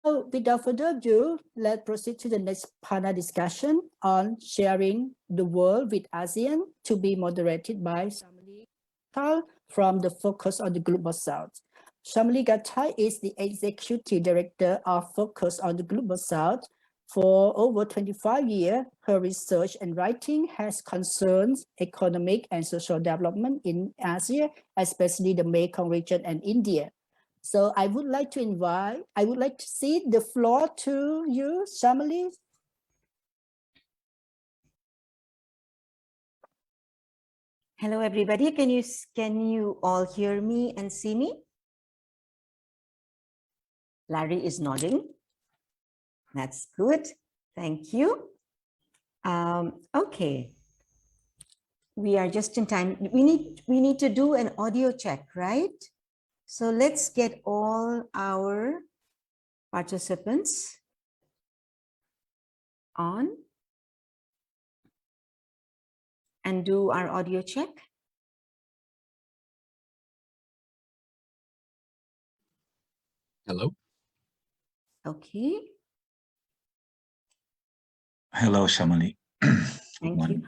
So without further ado, let's proceed to the next panel discussion on sharing the world with ASEAN, to be moderated by Shalmali from the Focus on the Global South. Shalmali is the Executive Director of Focus on the Global South. For over 25 years, her research and writing has concerned economic and social development in Asia, especially the Mekong region and India. So I would like to cede the floor to you, Shalmali. Hello, everybody. Can you all hear me and see me? Larry is nodding. That's good. Thank you. Okay. We are just in time. We need to do an audio check, right? So let's get all our participants on and do our audio check. Hello. Okay. Hello, Shalmali. Thank you.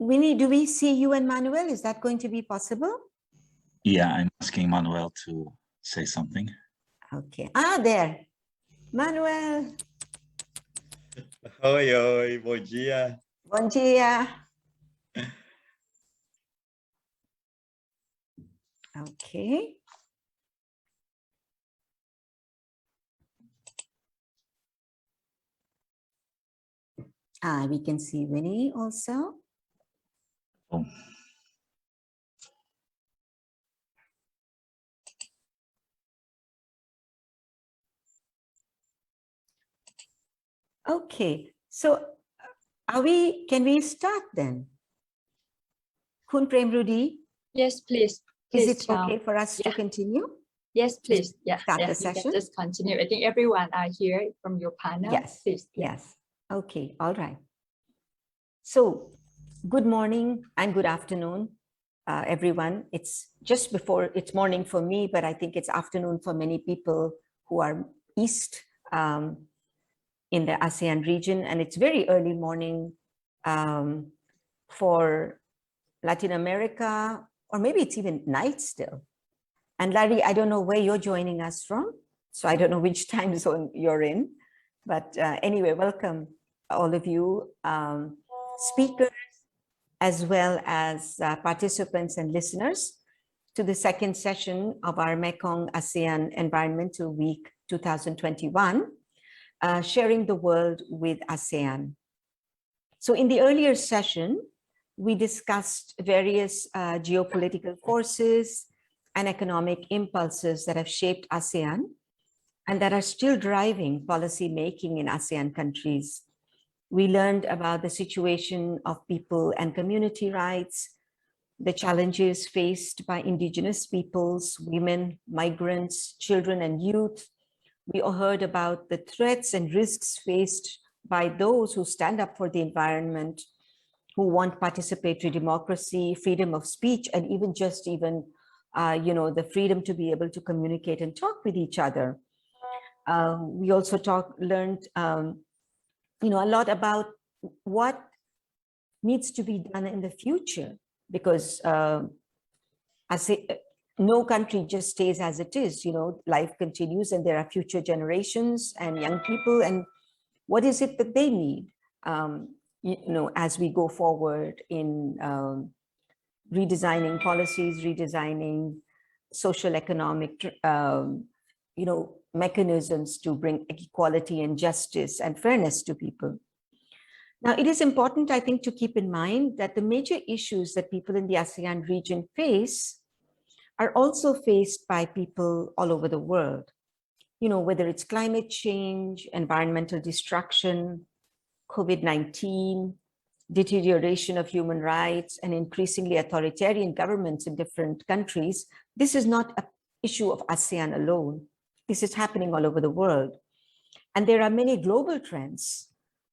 Winnie, do we see you and Manuel? Is that going to be possible? Yeah, I'm asking Manuel to say something. Okay. Ah, there. Manuel. Oi, oi, bom dia. Bom dia. Okay. We can see Winnie also. Oh. Okay, so can we start then? Kun Prem Rudy? Yes, please. Is it okay for us to continue? Yes, please. Yeah. Start the session. Just continue. I think everyone are here from your panel. Yes. Please. Yes. Okay. All right. So, good morning and good afternoon, everyone. It's just before it's morning for me, but I think it's afternoon for many people who are east in the ASEAN region, and it's very early morning for Latin America, or maybe it's even night still. And Larry, I don't know where you're joining us from, so I don't know which time zone you're in, but anyway, welcome all of you speakers, as well as participants and listeners to the second session of our Mekong-ASEAN Environmental Week 2021, Sharing the World with ASEAN. So in the earlier session, we discussed various geopolitical forces and economic impulses that have shaped ASEAN and that are still driving policy making in ASEAN countries. We learned about the situation of people and community rights, the challenges faced by indigenous peoples, women, migrants, children, and youth. We all heard about the threats and risks faced by those who stand up for the environment, who want participatory democracy, freedom of speech, and even the freedom to be able to communicate and talk with each other. We also learned a lot about what needs to be done in the future, because no country just stays as it is. Life continues, and there are future generations and young people, and what is it that they need as we go forward in redesigning policies, redesigning social economic mechanisms to bring equality and justice and fairness to people. Now, it is important, I think, to keep in mind that the major issues that people in the ASEAN region face are also faced by people all over the world. Whether it's climate change, environmental destruction, COVID-19, deterioration of human rights, and increasingly authoritarian governments in different countries. This is not an issue of ASEAN alone. This is happening all over the world. And there are many global trends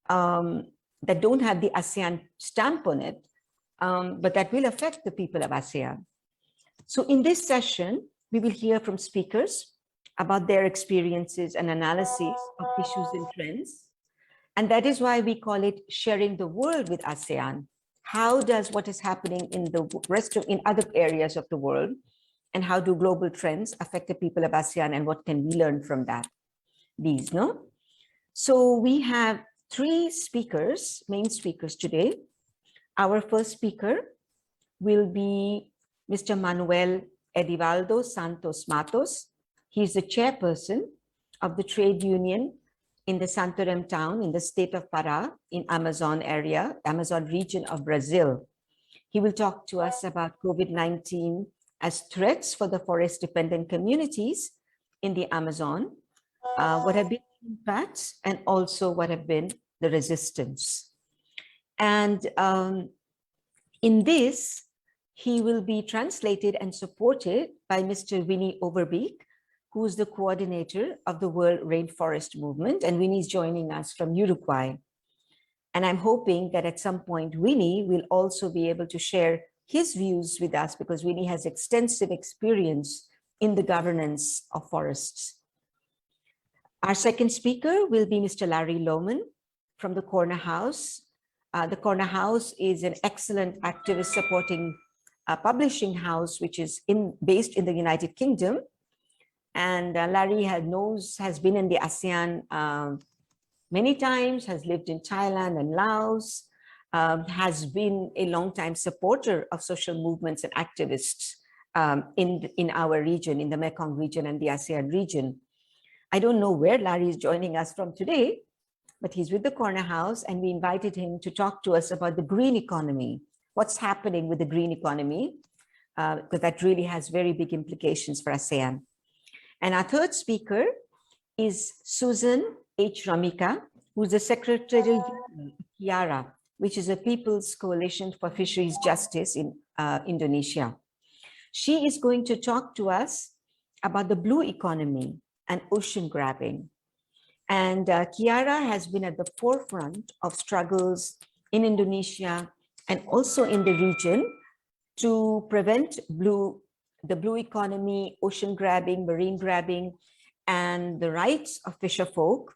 that don't have the ASEAN stamp on it, but that will affect the people of ASEAN. So in this session, we will hear from speakers about their experiences and analysis of issues and trends. And that is why we call it Sharing the World with ASEAN. How does what is happening in the rest of, in other areas of the world, and how do global trends affect the people of ASEAN, and what can we learn from that? These, no? So we have three speakers, main speakers today. Our first speaker will be Mr. Manuel Edivaldo Santos Matos. He's the chairperson of the trade union in the Santarém town in the state of Pará in Amazon area, Amazon region of Brazil. He will talk to us about COVID-19 as threats for the forest-dependent communities in the Amazon, what have been the impacts, and also what have been the resistance. And in this, he will be translated and supported by Mr. Winnie Overbeek, who is the coordinator of the World Rainforest Movement, and Winnie is joining us from Uruguay. And I'm hoping that at some point, Winnie will also be able to share his views with us, because Winnie has extensive experience in the governance of forests. Our second speaker will be Mr. Larry Lohmann from the Corner House. The Corner House is an excellent activist supporting publishing house, which is based in the United Kingdom. And Larry has been in the ASEAN many times, has lived in Thailand and Laos, has been a long-time supporter of social movements and activists in our region, in the Mekong region and the ASEAN region. I don't know where Larry is joining us from today, but he's with the Corner House, and we invited him to talk to us about the green economy, what's happening with the green economy, because that really has very big implications for ASEAN. And our third speaker is Susan H. Romica, who's the Secretary General of KIARA, which is a People's Coalition for Fisheries Justice in Indonesia. She is going to talk to us about the blue economy and ocean grabbing. And KIARA has been at the forefront of struggles in Indonesia and also in the region to prevent the blue economy, ocean grabbing, marine grabbing, and the rights of fisherfolk,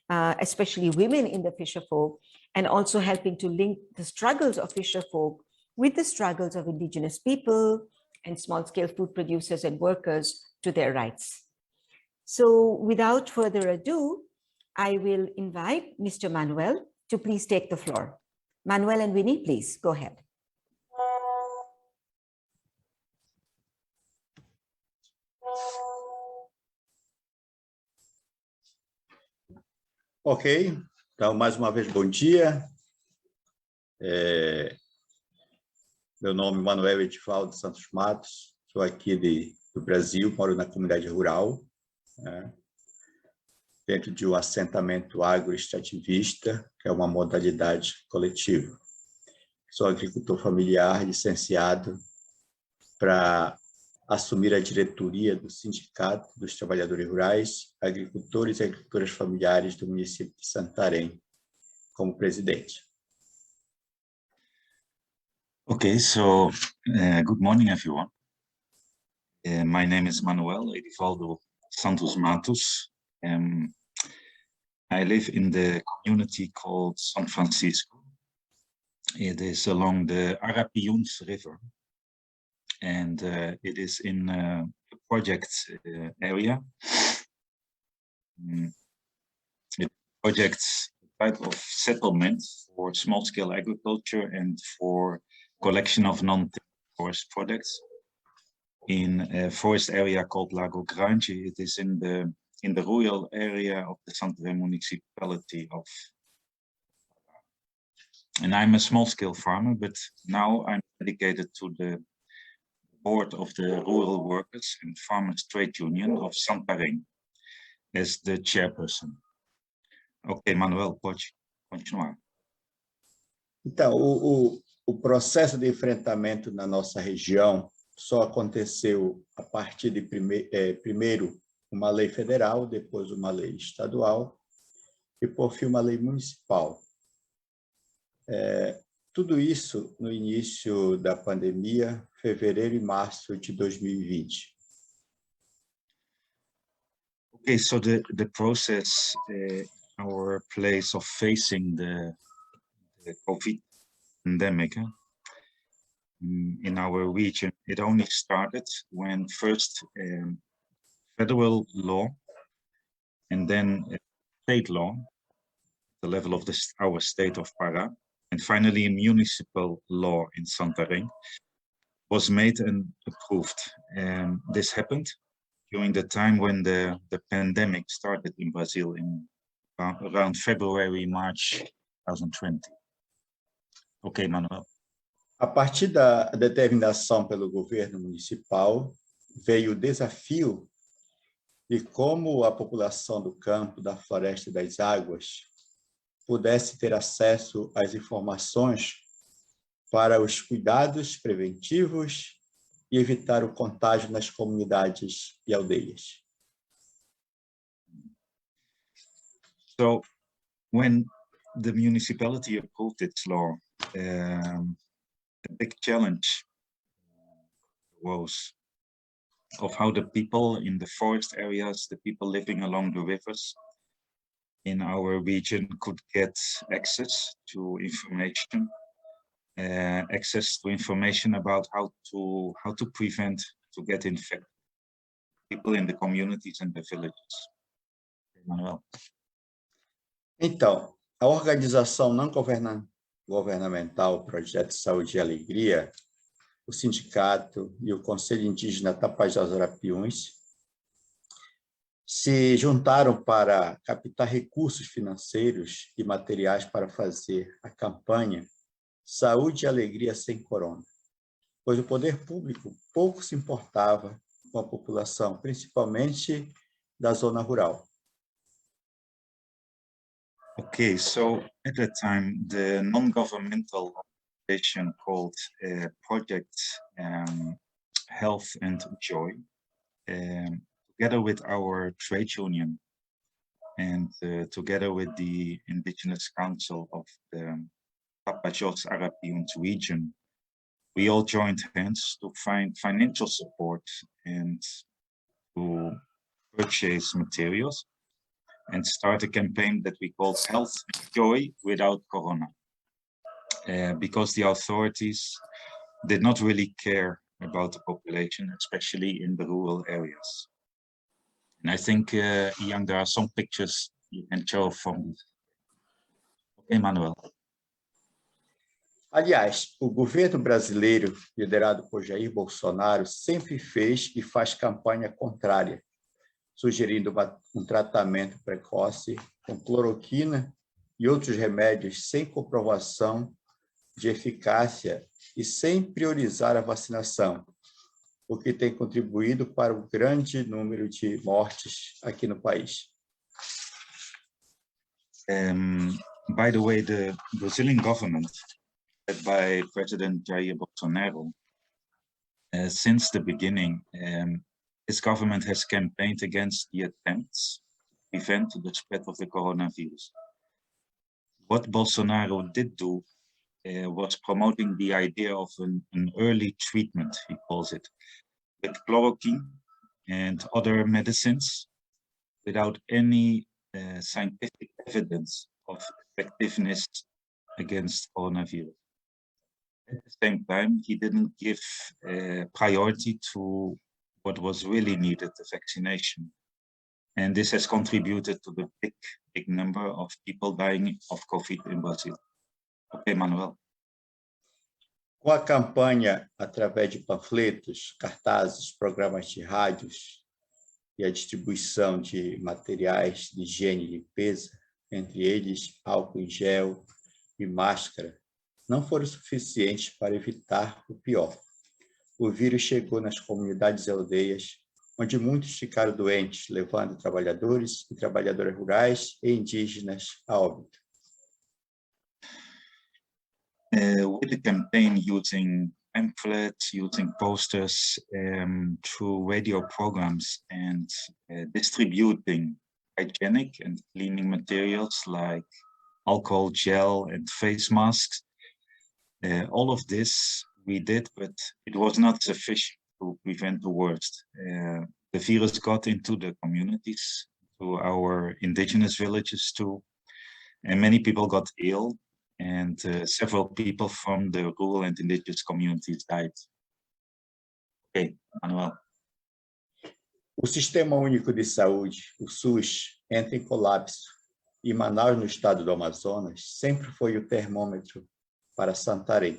especially women in the fisherfolk, and also helping to link the struggles of fisherfolk with the struggles of indigenous people and small-scale food producers and workers to their rights. So without further ado, I will invite Mr. Manuel to please take the floor. Manuel and Winnie, please go ahead. Ok, então mais uma vez bom dia. Meu nome é Manuel Edivaldo Santos Matos, sou aqui do Brasil, moro na comunidade rural, né, dentro de um assentamento agroextrativista, que é uma modalidade coletiva. Sou agricultor familiar, licenciado para assumir a diretoria do Sindicato dos Trabalhadores Rurais, Agricultores e Agricultoras Familiares do município de Santarém, como presidente. Okay, so good morning, everyone. My name is Manuel Edivaldo Santos Matos. I live in the community called San Francisco. It is along the Arapiuns River, and it is in a project area. It projects a type of settlement for small-scale agriculture and for collection of non-forest products in a forest area called Lago Grande. It is in the rural area of the Santarém municipality of. And I'm a small-scale farmer, but now I'm dedicated to the board of the Rural Workers and Farmers Trade Union of Santarém as the chairperson. Ok, Manuel, pode continuar. Então, o processo de enfrentamento na nossa região só aconteceu a partir de primeiro uma lei federal, depois uma lei estadual e, por fim, uma lei municipal. Tudo isso no início da pandemia, fevereiro e março de 2020. Okay, so the process, our place of facing the COVID pandemic in our region, it only started when first federal law and then state law, the level of our state of Para, and finally a municipal law in Santarém was made and approved. And this happened during the time when the pandemic started in Brazil in around February, March 2020. Okay, Manuel. A partir da determinação pelo governo municipal, veio o desafio de como a população do campo, da floresta e das águas pudesse ter acesso às informações para os cuidados preventivos e evitar o contágio nas comunidades e aldeias. So, when the municipality approved its law, a big challenge was of how the people in the forest areas, the people living along the rivers in our region could get access to information, about how to prevent to get infected people in the communities and the villages. Manuel. Então, a organização não governamental Projeto Saúde e Alegria, o sindicato e o Conselho Indígena Tapajós Arapiuns se juntaram para captar recursos financeiros e materiais para fazer a campanha Saúde e Alegria sem Corona, pois o poder público pouco se importava com a população, principalmente da zona rural. Okay, so at that time, the non-governmental organization called Project Health and Joy, together with our trade union and together with the Indigenous Council of the Tapajós Arapiuns region, we all joined hands to find financial support and to purchase materials and start a campaign that we called Health and Joy Without Corona, because the authorities did not really care about the population, especially in the rural areas. And I think, Ian, there are some pictures you can show from this. Okay, Manuel. Aliás, o governo brasileiro, liderado por Jair Bolsonaro, sempre fez e faz campanha contrária, sugerindo um tratamento precoce com cloroquina e outros remédios sem comprovação de eficácia e sem priorizar a vacinação, o que tem contribuído para o grande número de mortes aqui no país. By the way, the Brazilian government, led by President Jair Bolsonaro, since the beginning, his government has campaigned against the attempts to prevent the spread of the coronavirus. What Bolsonaro did do was promoting the idea of an early treatment, he calls it, with chloroquine and other medicines without any scientific evidence of effectiveness against coronavirus. At the same time, he didn't give priority to what was really needed, the vaccination. And this has contributed to the big number of people dying of COVID in Brazil. Okay, Manuel. Com a campanha, através de panfletos, cartazes, programas de rádios e a distribuição de materiais de higiene e limpeza, entre eles álcool em gel e máscara, não foram suficientes para evitar o pior. O vírus chegou nas comunidades e aldeias, onde muitos ficaram doentes, levando trabalhadores e trabalhadoras rurais e indígenas a óbito. With the campaign, using pamphlets, using posters, through radio programs, and distributing hygienic and cleaning materials like alcohol gel and face masks, all of this we did, but it was not sufficient to prevent the worst. The virus got into the communities, to our indigenous villages too. And many people got ill, and several people from the rural and indigenous communities died. Okay, Manuel. O Sistema Único de Saúde, o SUS, entra em colapso e Manaus, no estado do Amazonas, sempre foi o termômetro para Santarém.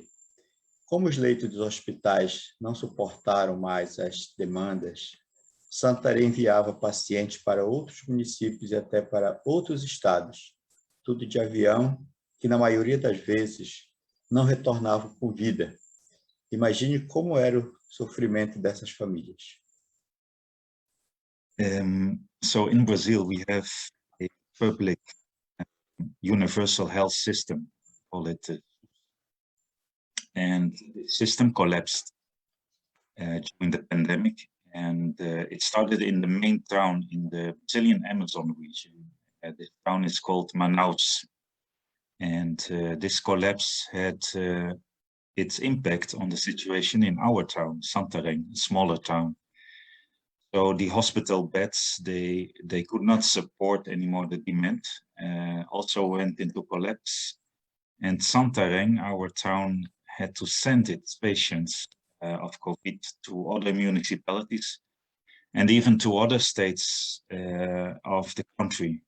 Como os leitos dos hospitais não suportaram mais as demandas, Santarém enviava pacientes para outros municípios e até para outros estados, tudo de avião, que na maioria das vezes não retornavam com vida. Imagine como era o sofrimento dessas famílias. So in Brazil, we have a public universal health system, call it, and the system collapsed during the pandemic. And it started in the main town in the Brazilian Amazon region. The town is called Manaus. And this collapse had its impact on the situation in our town, Santarém, a smaller town. So the hospital beds, they could not support anymore the demand, also went into collapse. And Santarém, our town, had to send its patients of COVID to other municipalities and even to other states of the country.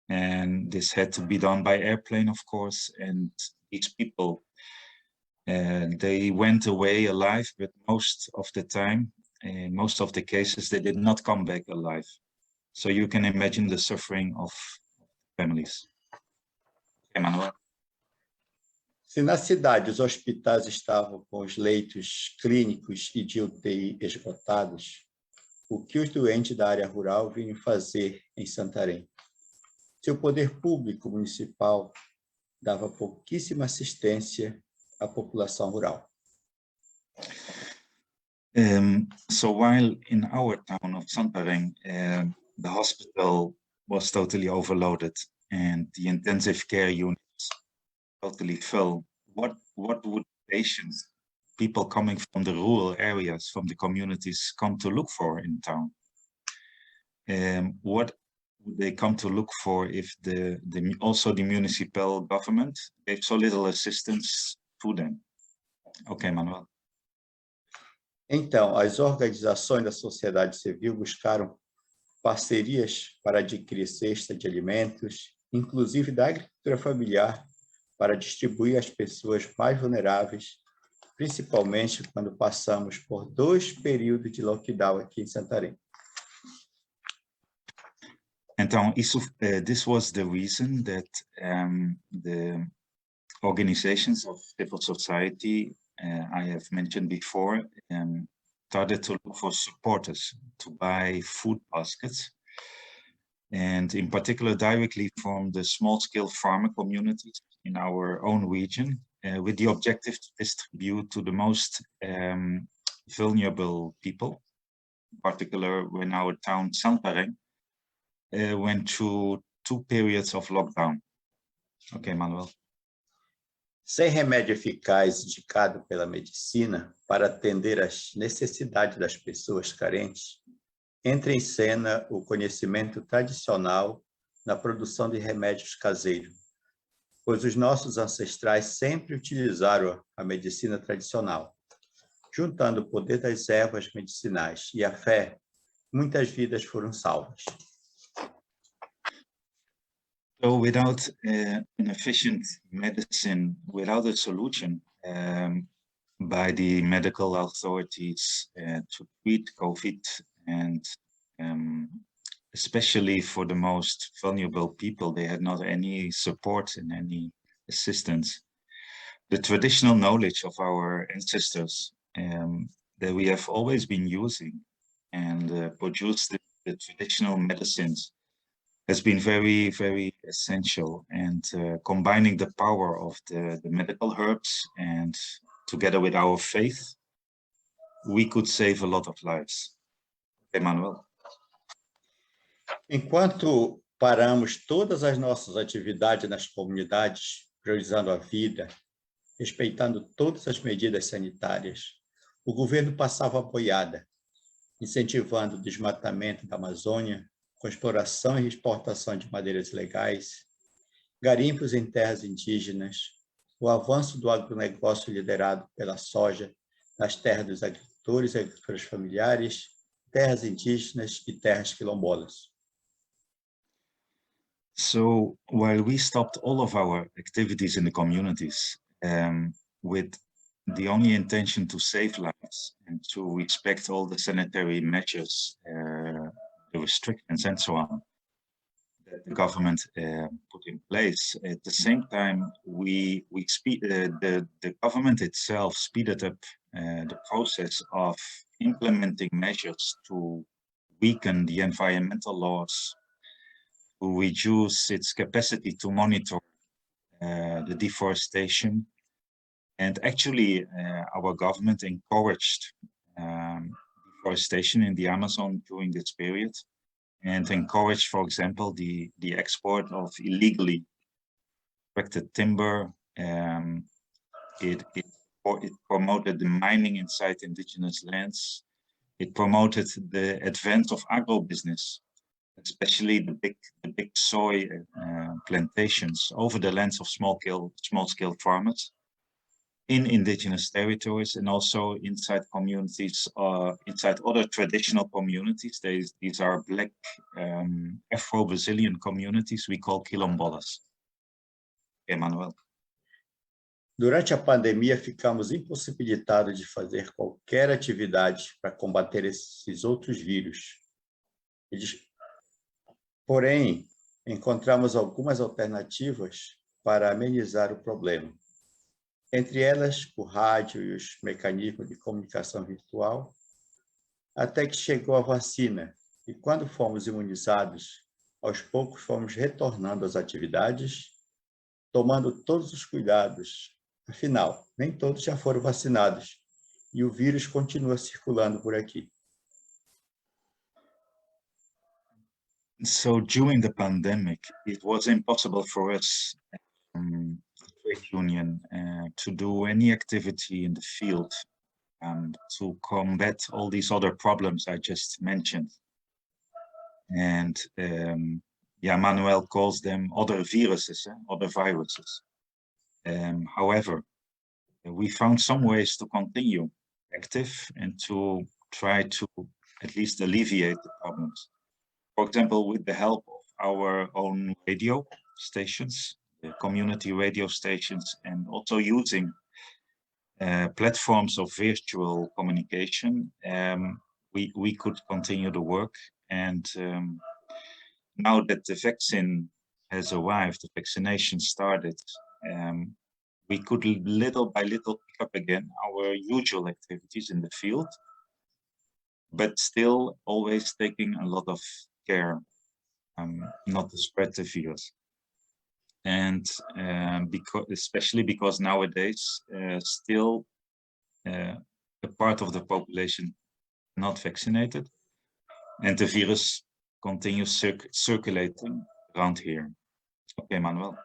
And this had to be done by airplane, of course, and these people, they went away alive, but most of the time, in most of the cases, they did not come back alive. So you can imagine the suffering of families. Emmanuel. Se na cidade os hospitais estavam com os leitos clínicos e de UTI esgotados, o que os doentes da área rural vinham fazer em Santarém? Se o poder público municipal dava pouquíssima assistência à população rural. So while in our town of Santarém, the hospital was totally overloaded and the intensive care units totally full, what would patients, people coming from the rural areas, from the communities, come to look for in town? What would they come to look for if also the municipal government gave so little assistance to them? Okay, Manuel. Então, as organizações da sociedade civil buscaram parcerias para adquirir cesta de alimentos, inclusive da agricultura familiar, para distribuir às pessoas mais vulneráveis, principalmente quando passamos por 2 períodos de lockdown aqui em Santarém. Então, this was the reason that the organizations of civil society I have mentioned before started to look for supporters to buy food baskets, and in particular directly from the small-scale farmer communities in our own region, with the objective to distribute to the most vulnerable people, in particular when our town Santarém went through 2 periods of lockdown. Okay, Manuel. Sem remédio eficaz indicado pela medicina para atender às necessidades das pessoas carentes, entra em cena o conhecimento tradicional na produção de remédios caseiros, pois os nossos ancestrais sempre utilizaram a medicina tradicional. Juntando o poder das ervas medicinais e a fé, muitas vidas foram salvas. So without an efficient medicine, without a solution by the medical authorities to treat COVID, and especially for the most vulnerable people, they had not any support and any assistance. The traditional knowledge of our ancestors that we have always been using and produced the traditional medicines has been very, very essential, and combining the power of the medical herbs and together with our faith, we could save a lot of lives. Emmanuel. Enquanto paramos todas as nossas atividades nas comunidades, priorizando a vida, respeitando todas as medidas sanitárias, o governo passava a boiada, incentivando o desmatamento da Amazônia, com exploração e exportação de madeiras ilegais, garimpos em terras indígenas, o avanço do agronegócio liderado pela soja nas terras dos agricultores e agricultoras familiares, terras indígenas e terras quilombolas. So while we stopped all of our activities in the communities with the only intention to save lives and to respect all the sanitary measures, the restrictions and so on that the government put in place, at the same time the government itself speeded up the process of implementing measures to weaken the environmental laws, to reduce its capacity to monitor the deforestation. And actually, our government encouraged deforestation in the Amazon during this period and encouraged, for example, the export of illegally extracted timber. It promoted the mining inside indigenous lands. It promoted the advance of agro-business, especially the big soy plantations over the lands of small-scale farmers in indigenous territories and also inside communities, inside other traditional communities. These are Black Afro-Brazilian communities we call quilombolas. Emmanuel. Durante a pandemia, ficamos impossibilitados de fazer qualquer atividade para combater esses outros vírus. Porém, encontramos algumas alternativas para amenizar o problema. Entre elas, o rádio e os mecanismos de comunicação virtual, até que chegou a vacina. E quando fomos imunizados, aos poucos fomos retornando às atividades, tomando todos os cuidados. Afinal, nem todos já foram vacinados e o vírus continua circulando por aqui. So during the pandemic, it was impossible for us, trade union, to do any activity in the field to combat all these other problems I just mentioned. And Manuel calls them other viruses, other viruses. However, we found some ways to continue active and to try to at least alleviate the problems. For example, with the help of our own radio stations, the community radio stations, and also using platforms of virtual communication, we could continue the work. And now that the vaccine has arrived, the vaccination started, we could little by little pick up again our usual activities in the field, but still always taking a lot of care not to spread the virus. And especially because nowadays still a part of the population not vaccinated, and the virus continues circulating around here. Okay, Manuel.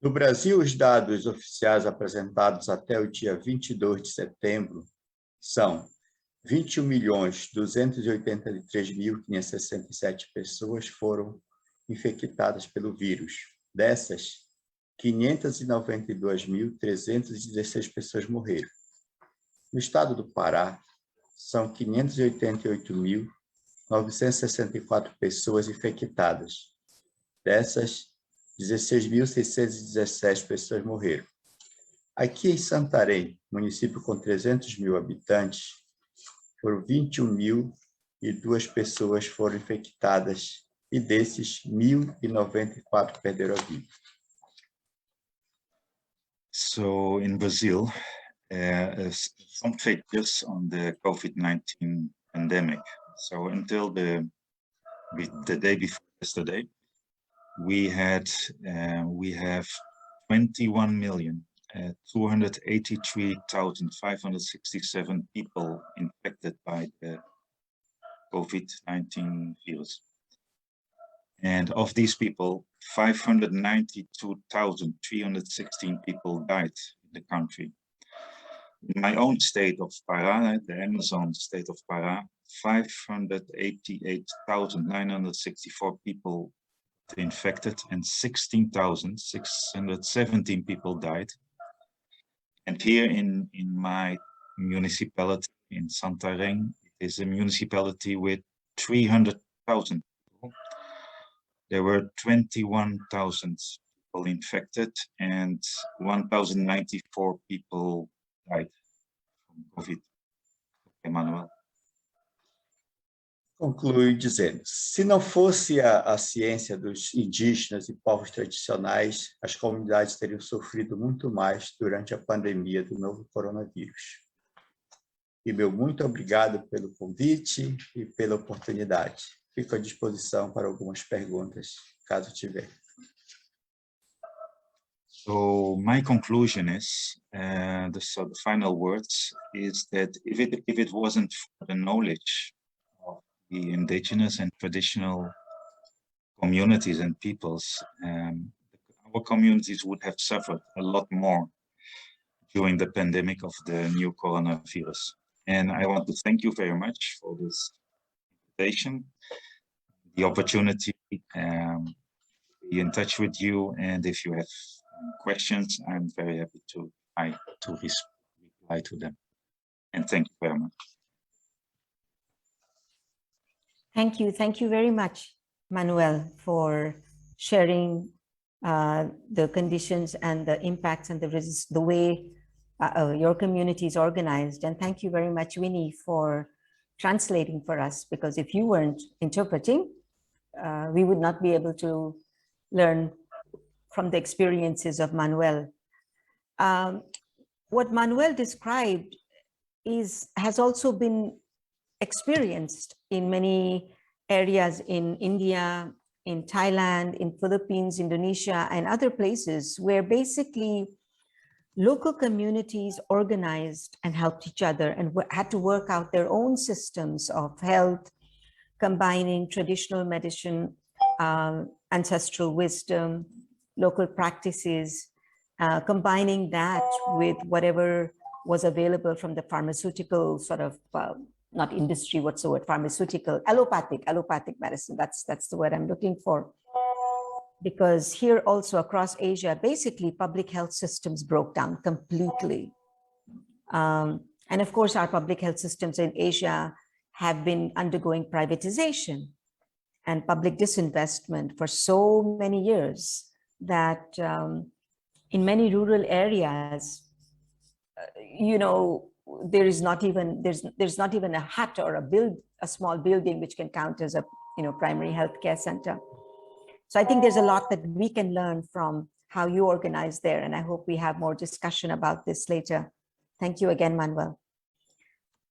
No Brasil, os dados oficiais apresentados até o dia 22 de setembro são 21.283.567 pessoas foram infectadas pelo vírus. Dessas, 592.316 pessoas morreram. No estado do Pará, são 588.964 pessoas infectadas. Dessas, 16.617 pessoas morreram. Aqui em Santarém, município com 300.000 habitantes, foram 21.002 pessoas foram infectadas e desses 1.094 perderam a vida. So in Brazil, some figures on the COVID-19 pandemic. So until the day before yesterday, we have 21,283,567 people infected by the COVID-19 virus. And of these people, 592,316 people died in the country. In my own state of Pará, the Amazon state of Pará, 588,964 people infected and 16,617 people died. And here in my municipality in Santarém, it is a municipality with 300,000 people. There were 21,000 people infected and 1,094 people died from COVID. Emmanuel. Conclui dizendo, se não fosse a ciência dos indígenas e povos tradicionais, as comunidades teriam sofrido muito mais durante a pandemia do novo coronavírus. E meu muito obrigado pelo convite e pela oportunidade. Fico à disposição para algumas perguntas, caso tiver. So my conclusion is, the final words is that if it wasn't for the knowledge of the indigenous and traditional communities and peoples, our communities would have suffered a lot more during the pandemic of the new coronavirus. And I want to thank you very much for this invitation, the opportunity to be in touch with you. And if you have questions, I'm very happy to reply to them. And thank you very much. Thank you very much, Manuel, for sharing the conditions and the impacts and the way your community is organized. And thank you very much, Winnie, for translating for us, because if you weren't interpreting, we would not be able to learn from the experiences of Manuel. What Manuel described has also been experienced in many areas in India, in Thailand, in Philippines, Indonesia, and other places where basically local communities organized and helped each other and had to work out their own systems of health, combining traditional medicine, ancestral wisdom, local practices, combining that with whatever was available from the pharmaceutical sort of, not industry, what's the word, pharmaceutical, allopathic medicine, that's the word I'm looking for. Because here also across Asia, basically public health systems broke down completely. And of course, our public health systems in Asia have been undergoing privatization and public disinvestment for so many years that in many rural areas, there's not even a hut or a small building which can count as a primary health care center. So I think there's a lot that we can learn from how you organize there, and I hope we have more discussion about this later. Thank you again, Manuel.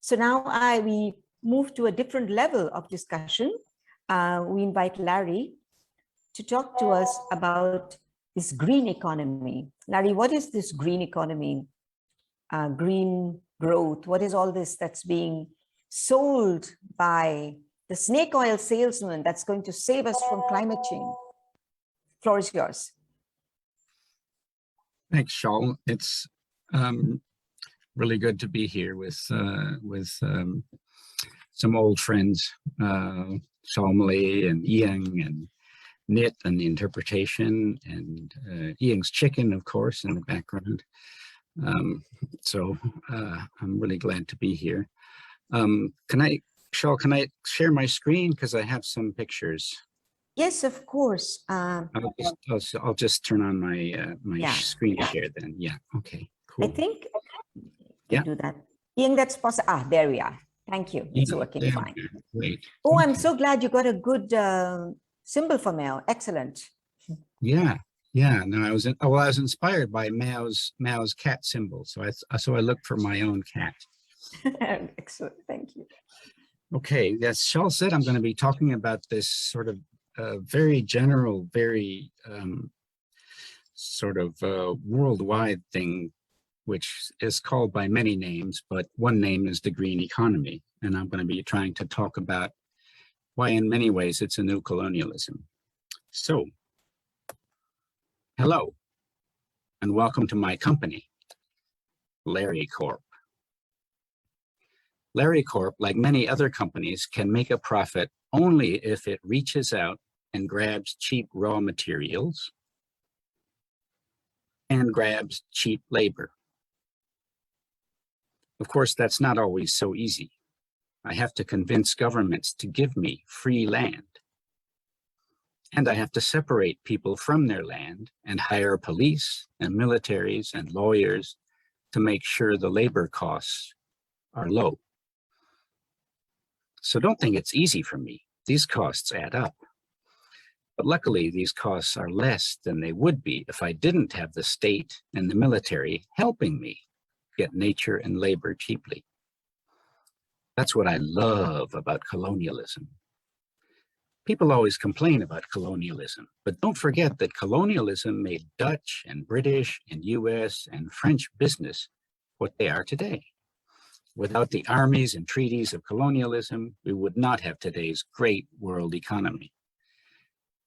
So now we move to a different level of discussion. We invite Larry to talk to us about this green economy. Larry, what is this green economy? Green growth, what is all this that's being sold by the snake oil salesman that's going to save us from climate change? Floor is yours. Thanks, Shal. It's really good to be here with some old friends, Shalmali and Iang and Knit and the interpretation, and Iang's chicken, of course, in the background. So I'm really glad to be here. Shal, can I share my screen? Because I have some pictures. Yes, of course. I'll just turn on my screen share then. Yeah, okay, cool. I think do that. Iang, that's possible. There we are. Thank you. It's working fine. Great. Oh, I'm so glad you got a good symbol for Mao. Excellent. Yeah. No, I was inspired by Mao's cat symbol, so I looked for my own cat. Excellent. Thank you. Okay, as Shal said, I'm going to be talking about this sort of very general, very sort of worldwide thing, which is called by many names, but one name is the green economy. And I'm going to be trying to talk about why in many ways it's a new colonialism. So, hello, and welcome to my company, Larry Corp. Larry Corp, like many other companies, can make a profit only if it reaches out and grabs cheap raw materials and grabs cheap labor. Of course, that's not always so easy. I have to convince governments to give me free land. And I have to separate people from their land and hire police and militaries and lawyers to make sure the labor costs are low. So don't think it's easy for me. These costs add up. But luckily, these costs are less than they would be if I didn't have the state and the military helping me get nature and labor cheaply. That's what I love about colonialism. People always complain about colonialism, but don't forget that colonialism made Dutch and British and US and French business what they are today. Without the armies and treaties of colonialism, we would not have today's great world economy.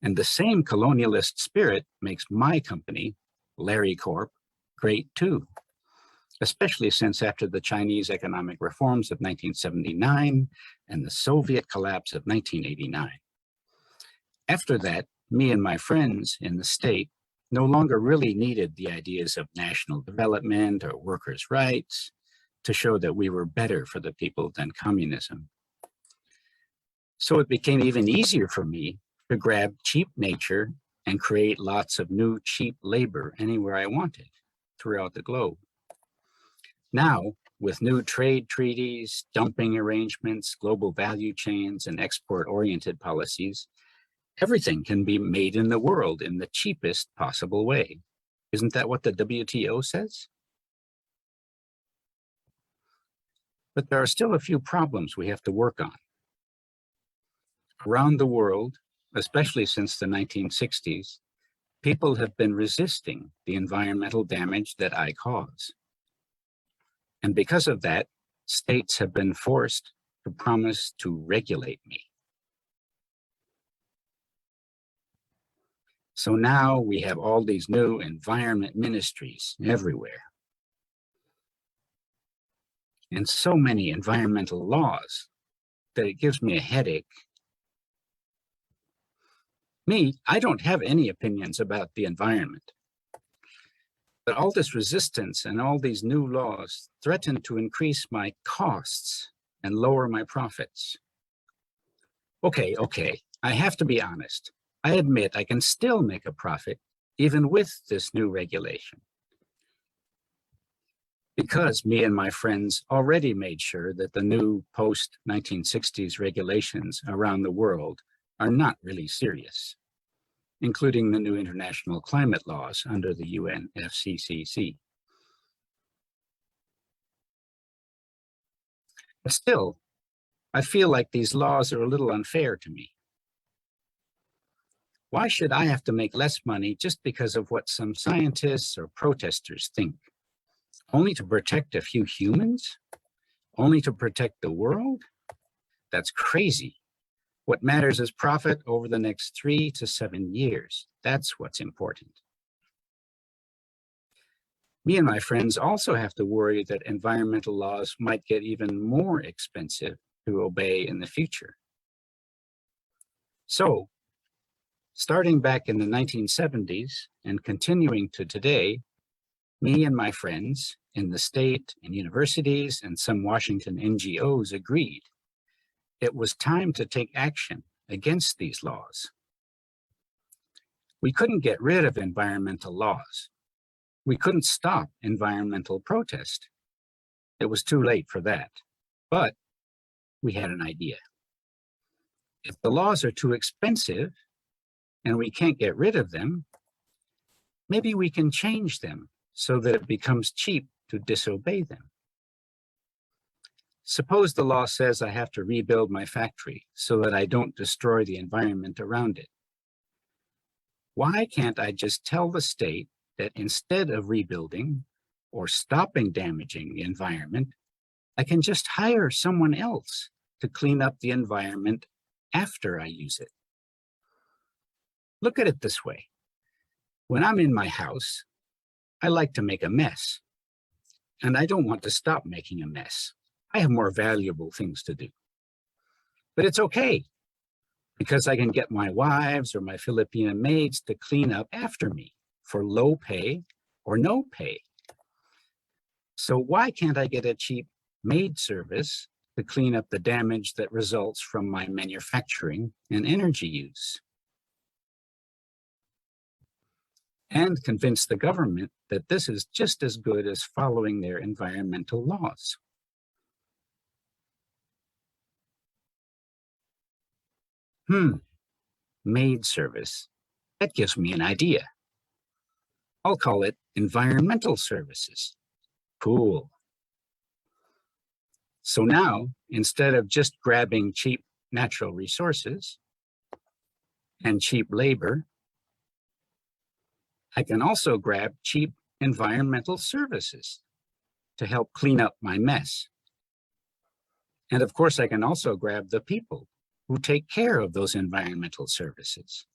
And the same colonialist spirit makes my company, Larry Corp, great too, especially since after the Chinese economic reforms of 1979 and the Soviet collapse of 1989. After that, me and my friends in the state no longer really needed the ideas of national development or workers' rights to show that we were better for the people than communism. So it became even easier for me to grab cheap nature and create lots of new cheap labor anywhere I wanted throughout the globe. Now, with new trade treaties, dumping arrangements, global value chains, and export-oriented policies, everything can be made in the world in the cheapest possible way. Isn't that what the WTO says? But there are still a few problems we have to work on. Around the world, especially since the 1960s, people have been resisting the environmental damage that I cause. And because of that, states have been forced to promise to regulate me. So now we have all these new environment ministries everywhere. And so many environmental laws that it gives me a headache. Me, I don't have any opinions about the environment. But all this resistance and all these new laws threaten to increase my costs and lower my profits. Okay, I have to be honest. I admit I can still make a profit even with this new regulation. Because me and my friends already made sure that the new post-1960s regulations around the world are not really serious, including the new international climate laws under the UNFCCC. But still, I feel like these laws are a little unfair to me. Why should I have to make less money just because of what some scientists or protesters think? Only to protect a few humans? Only to protect the world? That's crazy. What matters is profit over the next 3 to 7 years. That's what's important. Me and my friends also have to worry that environmental laws might get even more expensive to obey in the future. So, starting back in the 1970s and continuing to today, me and my friends in the state and universities and some Washington NGOs agreed it was time to take action against these laws. We couldn't get rid of environmental laws. We couldn't stop environmental protest. It was too late for that, but we had an idea. If the laws are too expensive and we can't get rid of them, maybe we can change them so that it becomes cheap to disobey them. Suppose the law says I have to rebuild my factory so that I don't destroy the environment around it. Why can't I just tell the state that instead of rebuilding or stopping damaging the environment, I can just hire someone else to clean up the environment after I use it? Look at it this way. When I'm in my house, I like to make a mess, and I don't want to stop making a mess. I have more valuable things to do. But it's okay, because I can get my wives or my Filipino maids to clean up after me for low pay or no pay. So why can't I get a cheap maid service to clean up the damage that results from my manufacturing and energy use? And convince the government that this is just as good as following their environmental laws. Maid service. That gives me an idea. I'll call it environmental services. Cool. So now, instead of just grabbing cheap natural resources and cheap labor, I can also grab cheap environmental services to help clean up my mess. And of course, I can also grab the people who take care of those environmental services.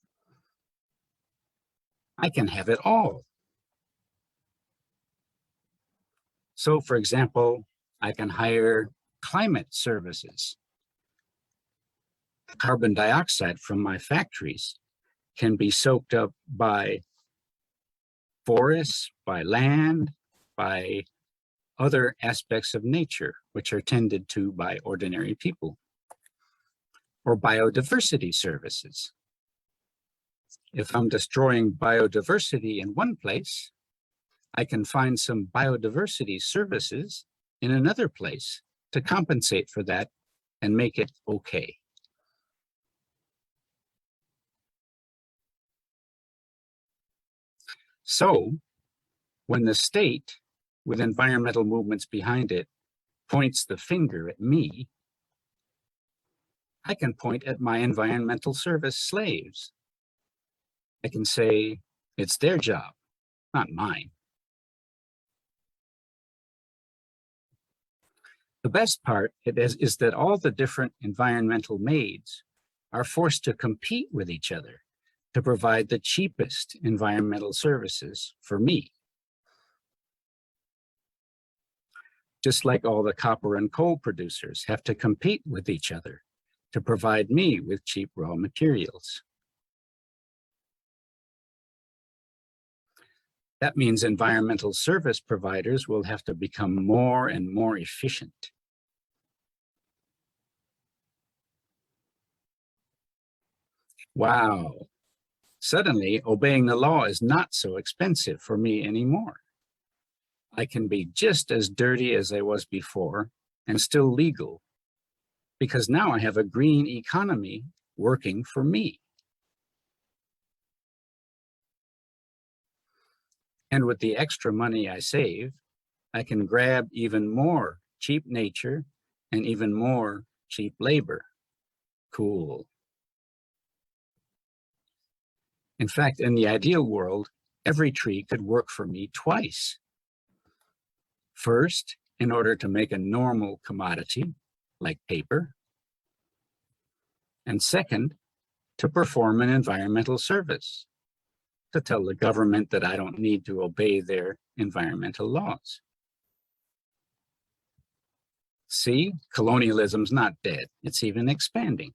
I can have it all. So, for example, I can hire climate services. Carbon dioxide from my factories can be soaked up by forests, by land, by other aspects of nature, which are tended to by ordinary people. Or biodiversity services. If I'm destroying biodiversity in one place, I can find some biodiversity services in another place to compensate for that and make it okay. So, when the state, with environmental movements behind it, points the finger at me, I can point at my environmental service slaves. I can say, it's their job, not mine. The best part is that all the different environmental maids are forced to compete with each other to provide the cheapest environmental services for me. Just like all the copper and coal producers have to compete with each other to provide me with cheap raw materials. That means environmental service providers will have to become more and more efficient. Wow. Suddenly, obeying the law is not so expensive for me anymore. I can be just as dirty as I was before and still legal, because now I have a green economy working for me. And with the extra money I save, I can grab even more cheap nature and even more cheap labor. Cool. In fact, in the ideal world, every tree could work for me twice. First, in order to make a normal commodity, like paper. And second, to perform an environmental service, to tell the government that I don't need to obey their environmental laws. See, colonialism's not dead, it's even expanding.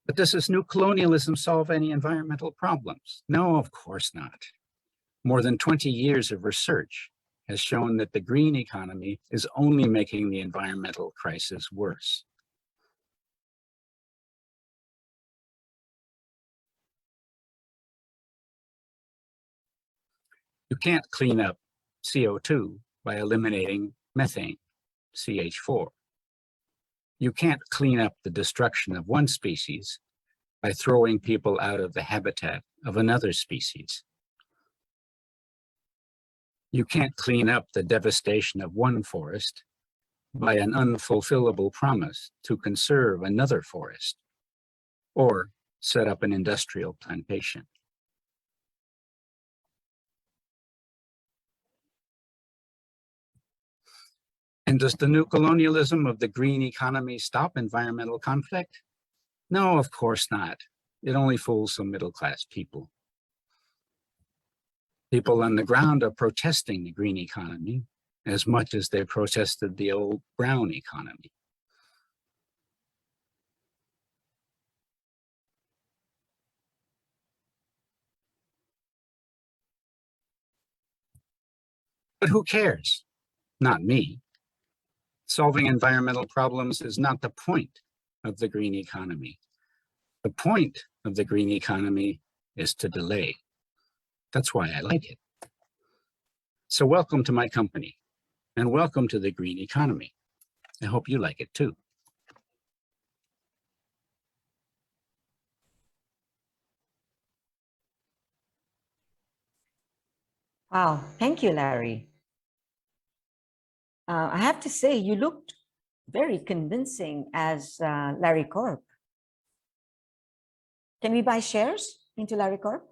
But does this new colonialism solve any environmental problems? No, of course not. More than 20 years of research has shown that the green economy is only making the environmental crisis worse. You can't clean up CO2 by eliminating methane, CH4. You can't clean up the destruction of one species by throwing people out of the habitat of another species. You can't clean up the devastation of one forest by an unfulfillable promise to conserve another forest or set up an industrial plantation. And does the new colonialism of the green economy stop environmental conflict? No, of course not. It only fools some middle-class people. People on the ground are protesting the green economy as much as they protested the old brown economy. But who cares? Not me. Solving environmental problems is not the point of the green economy. The point of the green economy is to delay. That's why I like it. So welcome to my company, and welcome to the green economy. I hope you like it too. Wow, thank you, Larry. I have to say, you looked very convincing as Larry Corp. Can we buy shares into Larry Corp?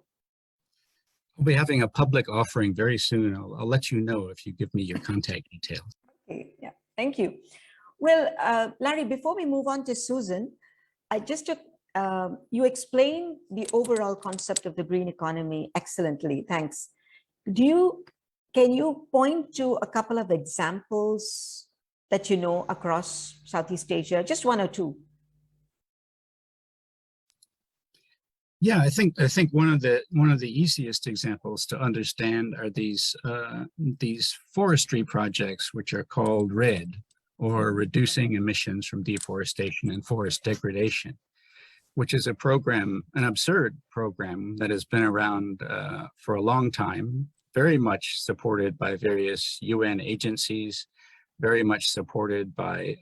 We'll be having a public offering very soon. I'll let you know if you give me your contact details. Okay, yeah, thank you. Well, Larry, before we move on to Susan, you explained the overall concept of the green economy excellently. Thanks. Can you point to a couple of examples that you know across Southeast Asia, just one or two? Yeah, I think one of the easiest examples to understand are these forestry projects, which are called RED, or Reducing Emissions from Deforestation and Forest Degradation, which is a program, an absurd program that has been around for a long time, very much supported by various UN agencies, very much supported by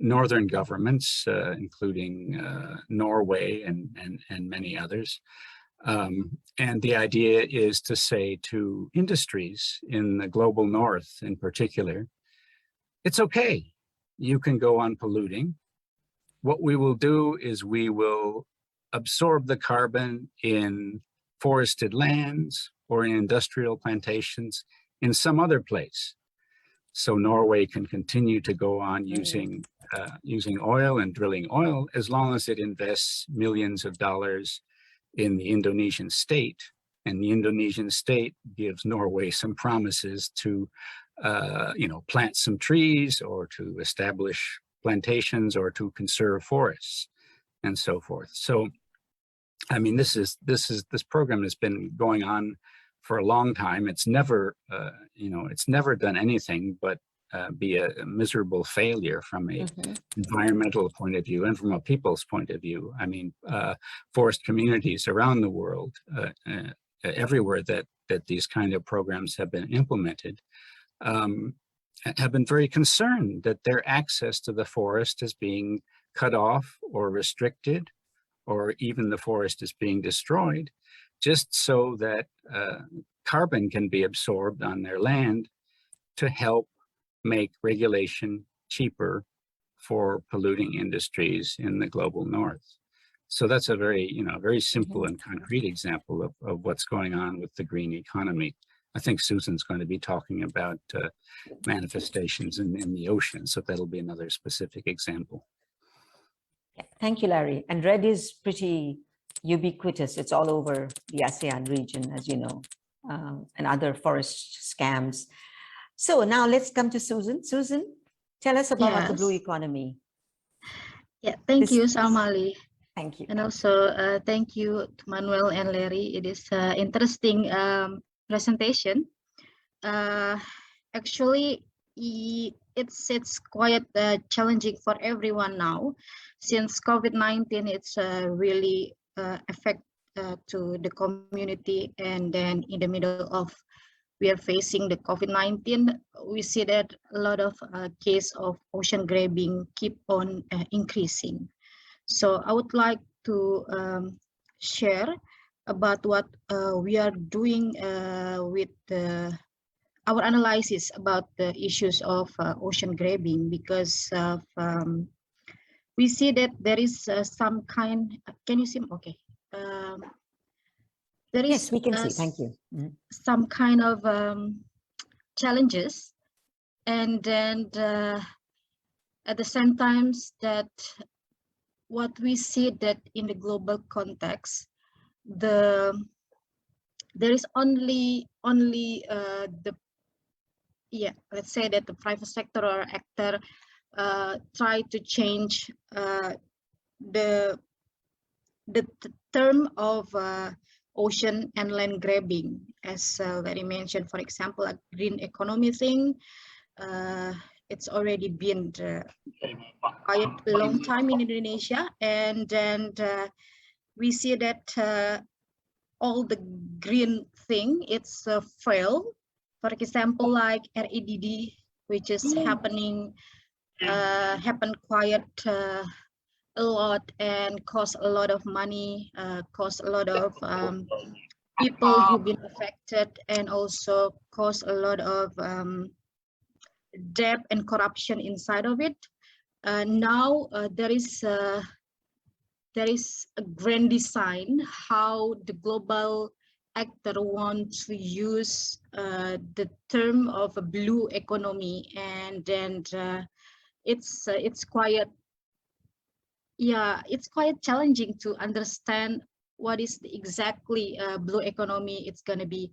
northern governments, including Norway and many others. And the idea is to say to industries in the global north in particular, it's okay, you can go on polluting. What we will do is we will absorb the carbon in forested lands or in industrial plantations in some other place. So Norway can continue to go on using oil and drilling oil as long as it invests millions of dollars in the Indonesian state. And the Indonesian state gives Norway some promises to, plant some trees or to establish plantations or to conserve forests and so forth. So, I mean, this program has been going on for a long time. It's never, it's never done anything but be a miserable failure from a environmental point of view and from a people's point of view. I mean, forest communities around the world, everywhere that these kind of programs have been implemented, have been very concerned that their access to the forest is being cut off or restricted, or even the forest is being destroyed, just so that carbon can be absorbed on their land to help make regulation cheaper for polluting industries in the global north. So that's a very, very simple and concrete example of what's going on with the green economy. I think Susan's going to be talking about manifestations in the ocean, so that'll be another specific example. Yeah, thank you, Larry. And RED is pretty ubiquitous. It's all over the ASEAN region, as you know, and other forest scams. So now let's come to Susan. Susan, tell us about the blue economy. Yeah, thank you, Shalmali. Thank you. And also thank you to Manuel and Larry. It is an interesting presentation. Actually, it's quite challenging for everyone now, since COVID-19 it's really affect to the community, and then in the middle of we are facing the COVID-19, we see that a lot of case of ocean grabbing keep on increasing. So I would like to share about what we are doing with our analysis about the issues of ocean grabbing, because of, we see that there is some kind, can you see? Okay. There is, yes, we can see, thank you. Some kind of challenges, and then at the same time that what we see that in the global context, there is only the yeah, let's say that the private sector or actor try to change the term of ocean and land grabbing, as Larry mentioned, for example, a green economy thing. It's already been quite a long time in Indonesia, and then we see that all the green thing it's fail. For example, like REDD, which is happened quite a lot and cost a lot of money, cost a lot of people who've been affected, and also cost a lot of debt and corruption inside of it. Now there is a grand design how the global actor wants to use the term of a blue economy, and then it's quite, yeah, it's quite challenging to understand what is the exactly blue economy. It's going to be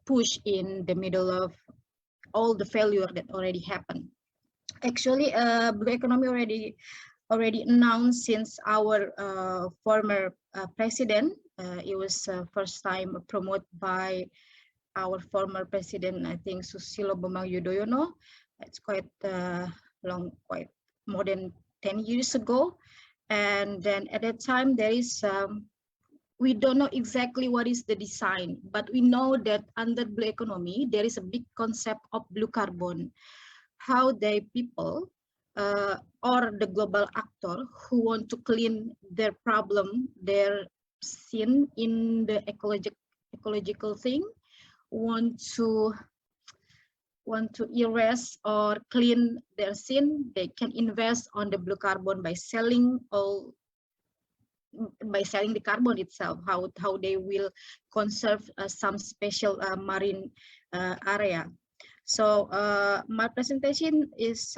pushed in the middle of all the failure that already happened. Actually, blue economy already announced since our former president. It was first time promoted by our former president, I think Susilo Bambang Yudhoyono. It's quite long, quite more than 10 years ago. And then at that time there is we don't know exactly what is the design, but we know that under blue economy there is a big concept of blue carbon, how they people or the global actor who want to clean their problem, their sin in the ecological thing, want to erase or clean their sin. They can invest on the blue carbon by selling the carbon itself, how they will conserve some special marine area. So my presentation is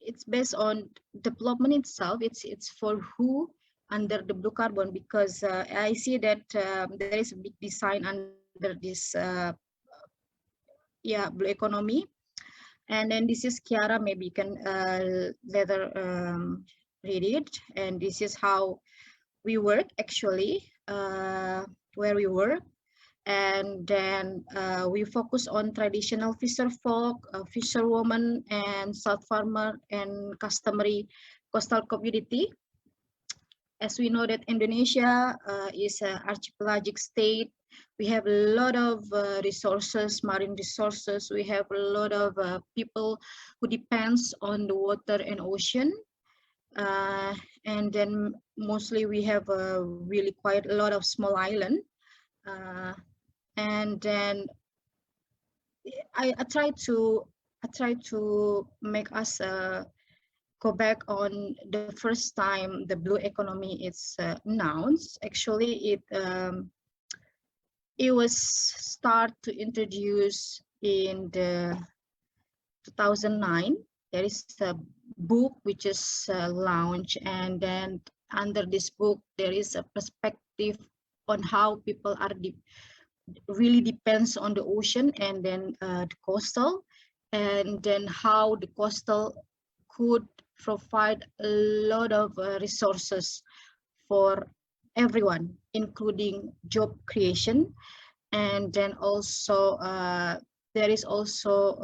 it's based on development itself. It's for who under the blue carbon, because I see that there is a big design under this blue economy. And then this is KIARA, maybe you can later read it. And this is how we work actually, where we work. And then we focus on traditional fisher folk, fisherwomen, and salt farmer and customary coastal community. As we know that Indonesia is an archipelagic state. We have a lot of resources, marine resources. We have a lot of people who depends on the water and ocean. And then mostly we have really quite a lot of small island. And then I try to make us go back on the first time the blue economy is announced. Actually, it was start to introduce in the 2009. There is a book which is launched, and then under this book there is a perspective on how people are really depends on the ocean, and then the coastal, and then how the coastal could provide a lot of resources for everyone, including job creation. And then also there is also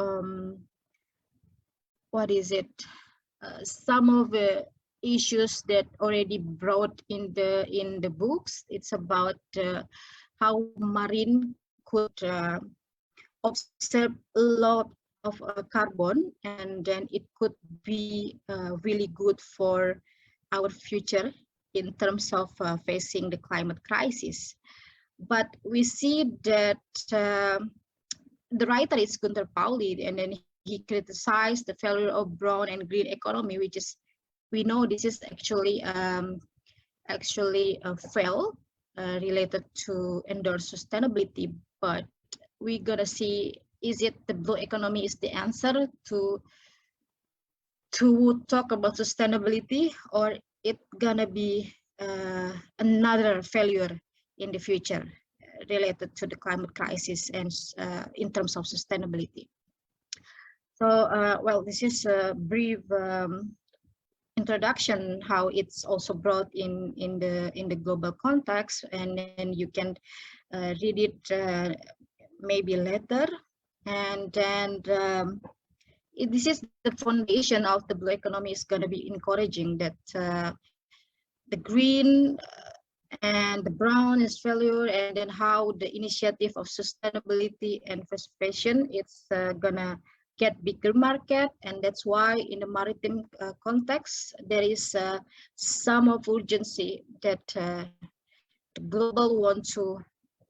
some of the issues that already brought in the books. It's about how marine could observe a lot of carbon, and then it could be really good for our future in terms of facing the climate crisis. But we see that the writer is Gunther Pauli, and then he criticized the failure of brown and green economy, which is, we know this is actually a fail related to endorse sustainability. But we're gonna see, is it the blue economy is the answer to talk about sustainability, or it gonna be another failure in the future? related to the climate crisis and in terms of sustainability. So, well, this is a brief introduction how it's also brought in the global context, and then you can read it maybe later. And then this is the foundation of the blue economy is going to be encouraging that the green and the brown is failure, and then how the initiative of sustainability and conservation, it's gonna get bigger market. And that's why in the maritime context, there is some of urgency that the global want to,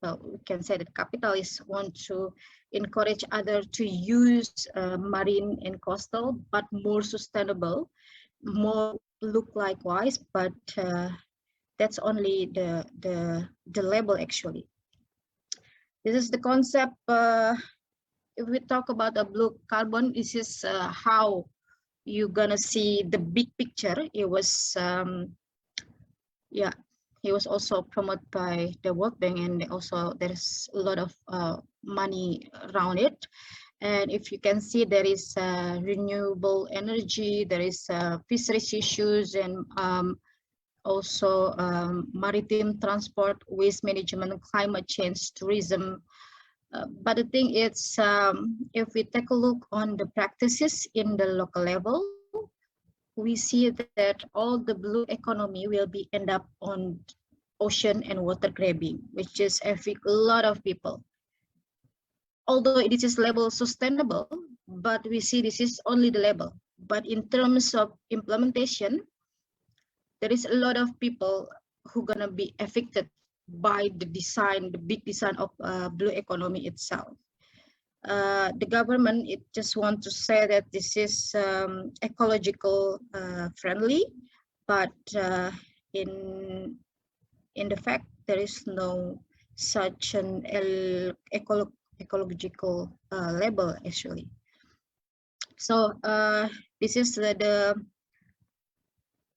well, we can say that capitalists want to encourage others to use marine and coastal, but more sustainable, more look likewise, but that's only the label actually. This is the concept. If we talk about a blue carbon, this is how you're gonna see the big picture. It was, yeah, it was also promoted by the World Bank, and also there's a lot of money around it. And if you can see, there is renewable energy, there is fisheries issues, and also maritime transport, waste management, climate change, tourism. But the thing is, if we take a look on the practices in the local level, we see that all the blue economy will be end up on ocean and water grabbing, which is affect a lot of people. Although it is labeled sustainable, but we see this is only the label. But in terms of implementation, there is a lot of people who gonna be affected by the design, the big design of blue economy itself. The government, it just want to say that this is ecological friendly, but in the fact there is no such an ecological label actually. So this is the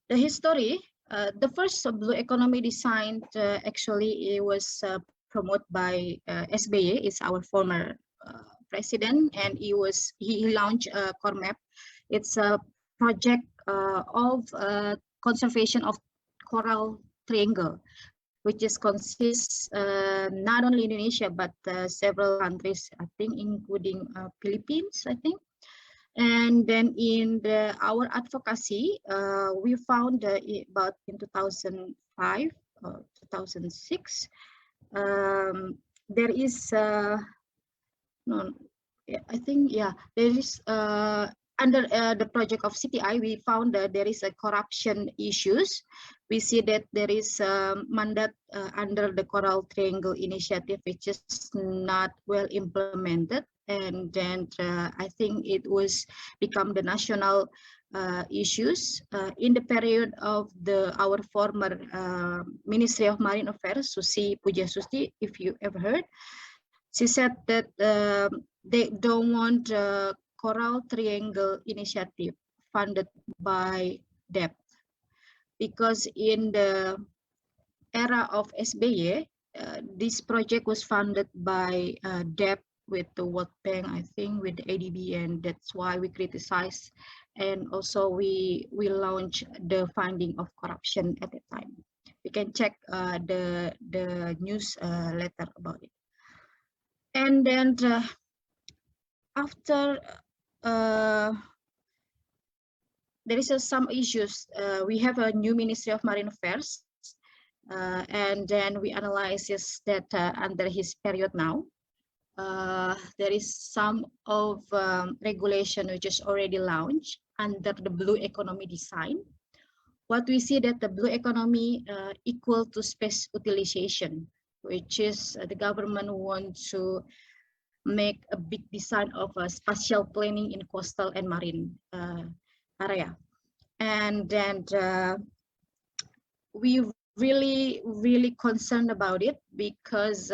history. The first Blue Economy design actually it was promoted by SBY. It's our former president, and he launched a core map. It's a project of conservation of coral triangle, which is consists not only Indonesia but several countries, I think, including Philippines, I think. And then in our advocacy, we found about in 2005 or 2006, there is no, I think, yeah, there is under the project of CTI, we found that there is a corruption issues. We see that there is a mandate under the Coral Triangle Initiative, which is not well implemented. And then I think it was become the national issues in the period of our former Ministry of Marine Affairs, Susi Pujasusti, if you ever heard. She said that they don't want Coral Triangle Initiative funded by debt, because in the era of SBY, this project was funded by debt with the World Bank, I think, with the ADB, and that's why we criticize, and also we launched the finding of corruption at the time. We can check the news letter about it. And then after there is some issues, we have a new Ministry of Marine Affairs, and then we analyze that under his period now. There is some of regulation which is already launched under the blue economy design. What we see that the blue economy equal to space utilization, which is the government wants to make a big design of a spatial planning in coastal and marine area. And then we really concerned about it, because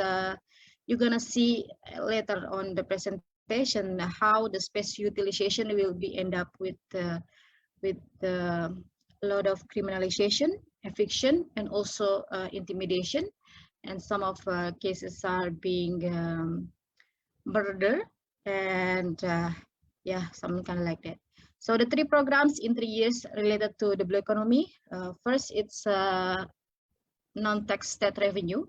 you're gonna see later on the presentation how the space utilization will be end up with a lot of criminalization, eviction, and also intimidation. and some of cases are being murdered, and yeah, something kind of like that. So the 3 programs in 3 years related to the blue economy. First, it's non-tax state revenue.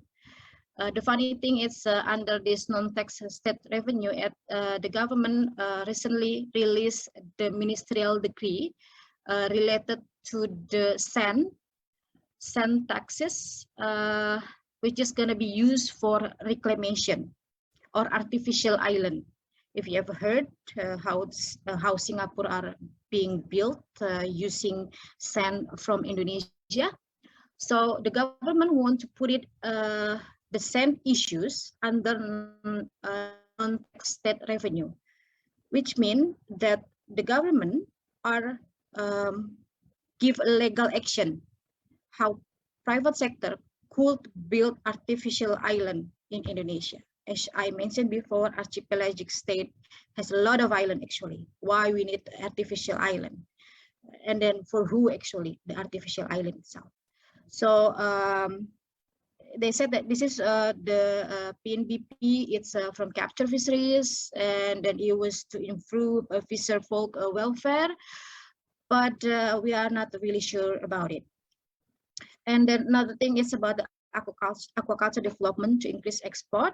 The funny thing is, under this non-tax state revenue, the government recently released the ministerial decree related to the sand taxes, which is going to be used for reclamation or artificial island. If you ever heard how Singapore are being built using sand from Indonesia. So the government want to put it the same issues under non-tax state revenue, which means that the government are give a legal action how private sector could build artificial island in Indonesia. As I mentioned before, archipelagic state has a lot of island actually. Why we need artificial island? And then for who actually the artificial island itself? So they said that this is the PNBP, it's from capture fisheries, and then it was to improve fisher folk welfare, but we are not really sure about it. And then another thing is about the aquaculture development to increase export.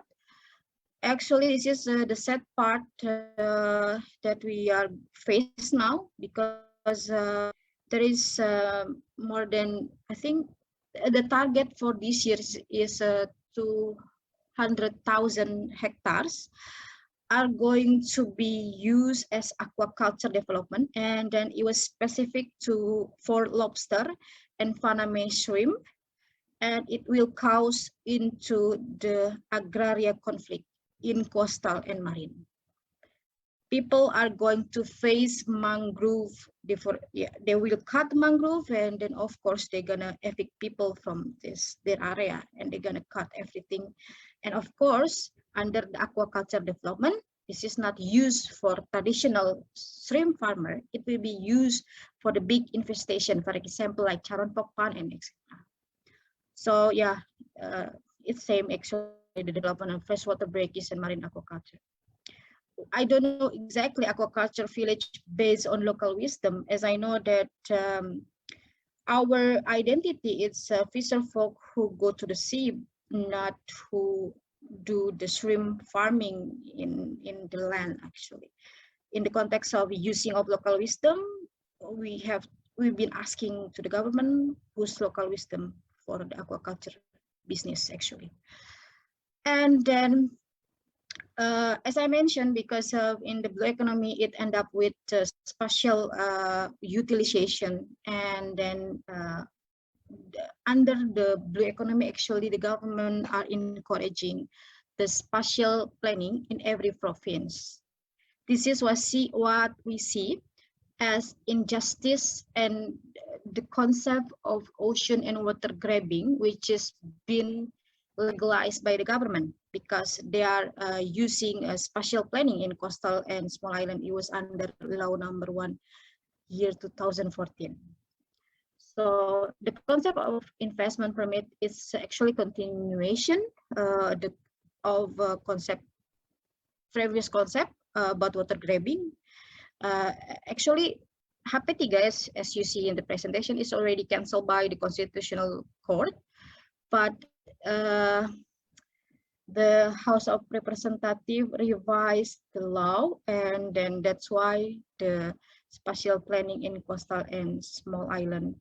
Actually, this is the sad part that we are faced now, because there is more than, I think, the target for this year is 200,000 hectares are going to be used as aquaculture development, and then it was specific for lobster and Panama shrimp, and it will cause into the agraria conflict in coastal and marine. People are going to face mangrove. They will cut mangrove, and then of course they're gonna evict people from their area, and they're gonna cut everything. And of course, under the aquaculture development, this is not used for traditional shrimp farmer. It will be used for the big infestation, for example, like charon pokpan and etc. So yeah, it's same actually the development of freshwater breakage and marine aquaculture. I don't know exactly aquaculture village based on local wisdom, as I know that our identity is fisher folk who go to the sea, not who do the shrimp farming in the land actually. In the context of using of local wisdom, we've been asking to the government whose local wisdom for the aquaculture business actually. And then as I mentioned, because in the blue economy, it end up with spatial utilization, and then under the blue economy, actually the government are encouraging the spatial planning in every province. This is what we see as injustice and the concept of ocean and water grabbing, which has been legalized by the government, because they are using spatial planning in coastal and small island. It was under law number 1, year 2014. So the concept of investment permit is actually continuation of previous concept about water grabbing. Actually, HP3, as you see in the presentation, is already cancelled by the Constitutional Court, but the House of Representatives revised the law, and then that's why the spatial planning in coastal and small island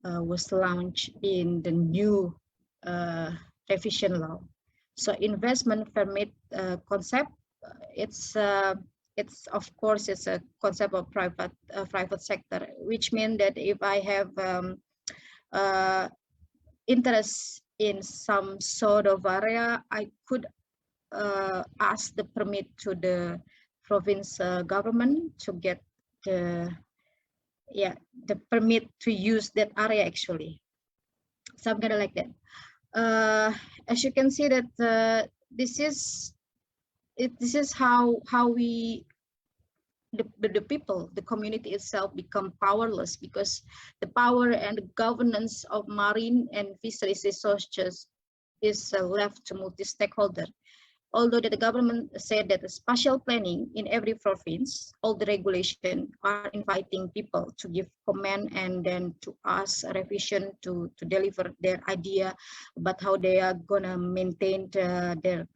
was launched in the new revision law. So investment permit concept, it's of course it's a concept of private sector, which means that if I have interest in some sort of area, I could ask the permit to the province government to get the permit to use that area actually. Something like that. As you can see that this is how we the people, the community itself become powerless, because the power and the governance of marine and fisheries resources is left to multi-stakeholder. Although the government said that the spatial planning in every province, all the regulation are inviting people to give comment and then to ask a revision to deliver their idea about how they are gonna maintain their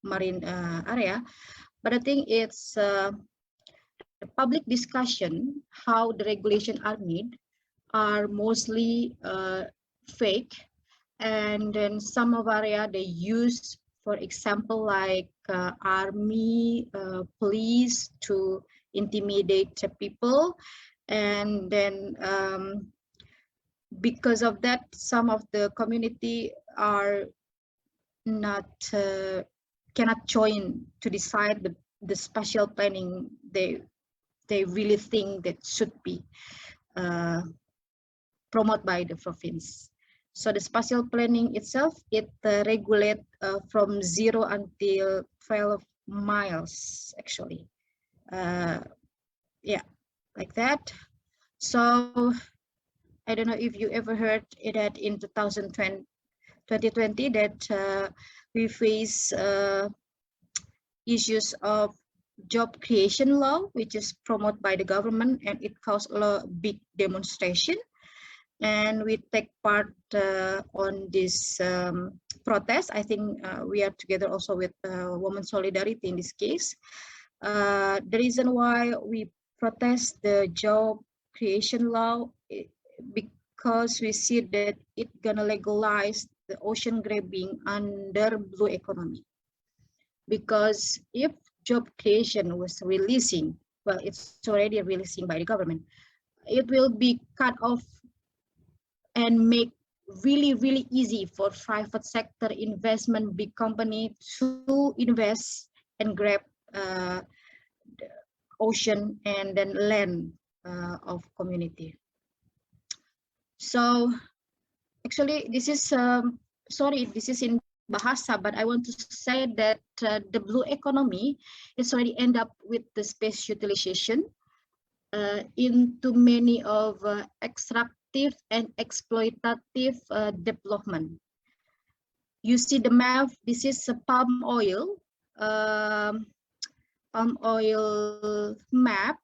marine area. But I think it's the public discussion, how the regulation are made, are mostly fake. And then some of area they use, for example, like army, police to intimidate people. And then because of that, some of the community are not, cannot join to decide the spatial planning they really think that should be promoted by the province. So the spatial planning itself, it regulates from 0 until 12 miles, actually. Yeah, like that. So I don't know if you ever heard that in 2020 that we face issues of job creation law, which is promoted by the government, and it caused a big demonstration. And we take part on this protest. I think we are together also with Women Solidarity in this case. The reason why we protest the job creation law, because we see that it's gonna legalize the ocean grabbing under blue economy. Because if job creation was releasing, well, it's already releasing by the government, it will be cut off and make really easy for private sector investment, big company to invest and grab the ocean and then land of community. So actually this is, sorry, this is in Bahasa, but I want to say that the blue economy is already end up with the space utilization into many of extractive and exploitative development. You see the map, this is a palm oil map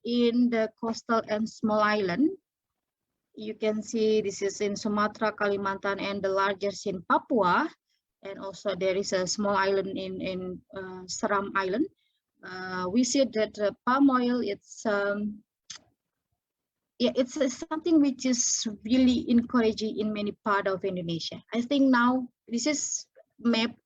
in the coastal and small island. You can see this is in Sumatra, Kalimantan, and the largest in Papua. And also there is a small island in Seram Island. We see that palm oil, it's it's something which is really encouraging in many parts of Indonesia. I think now this is map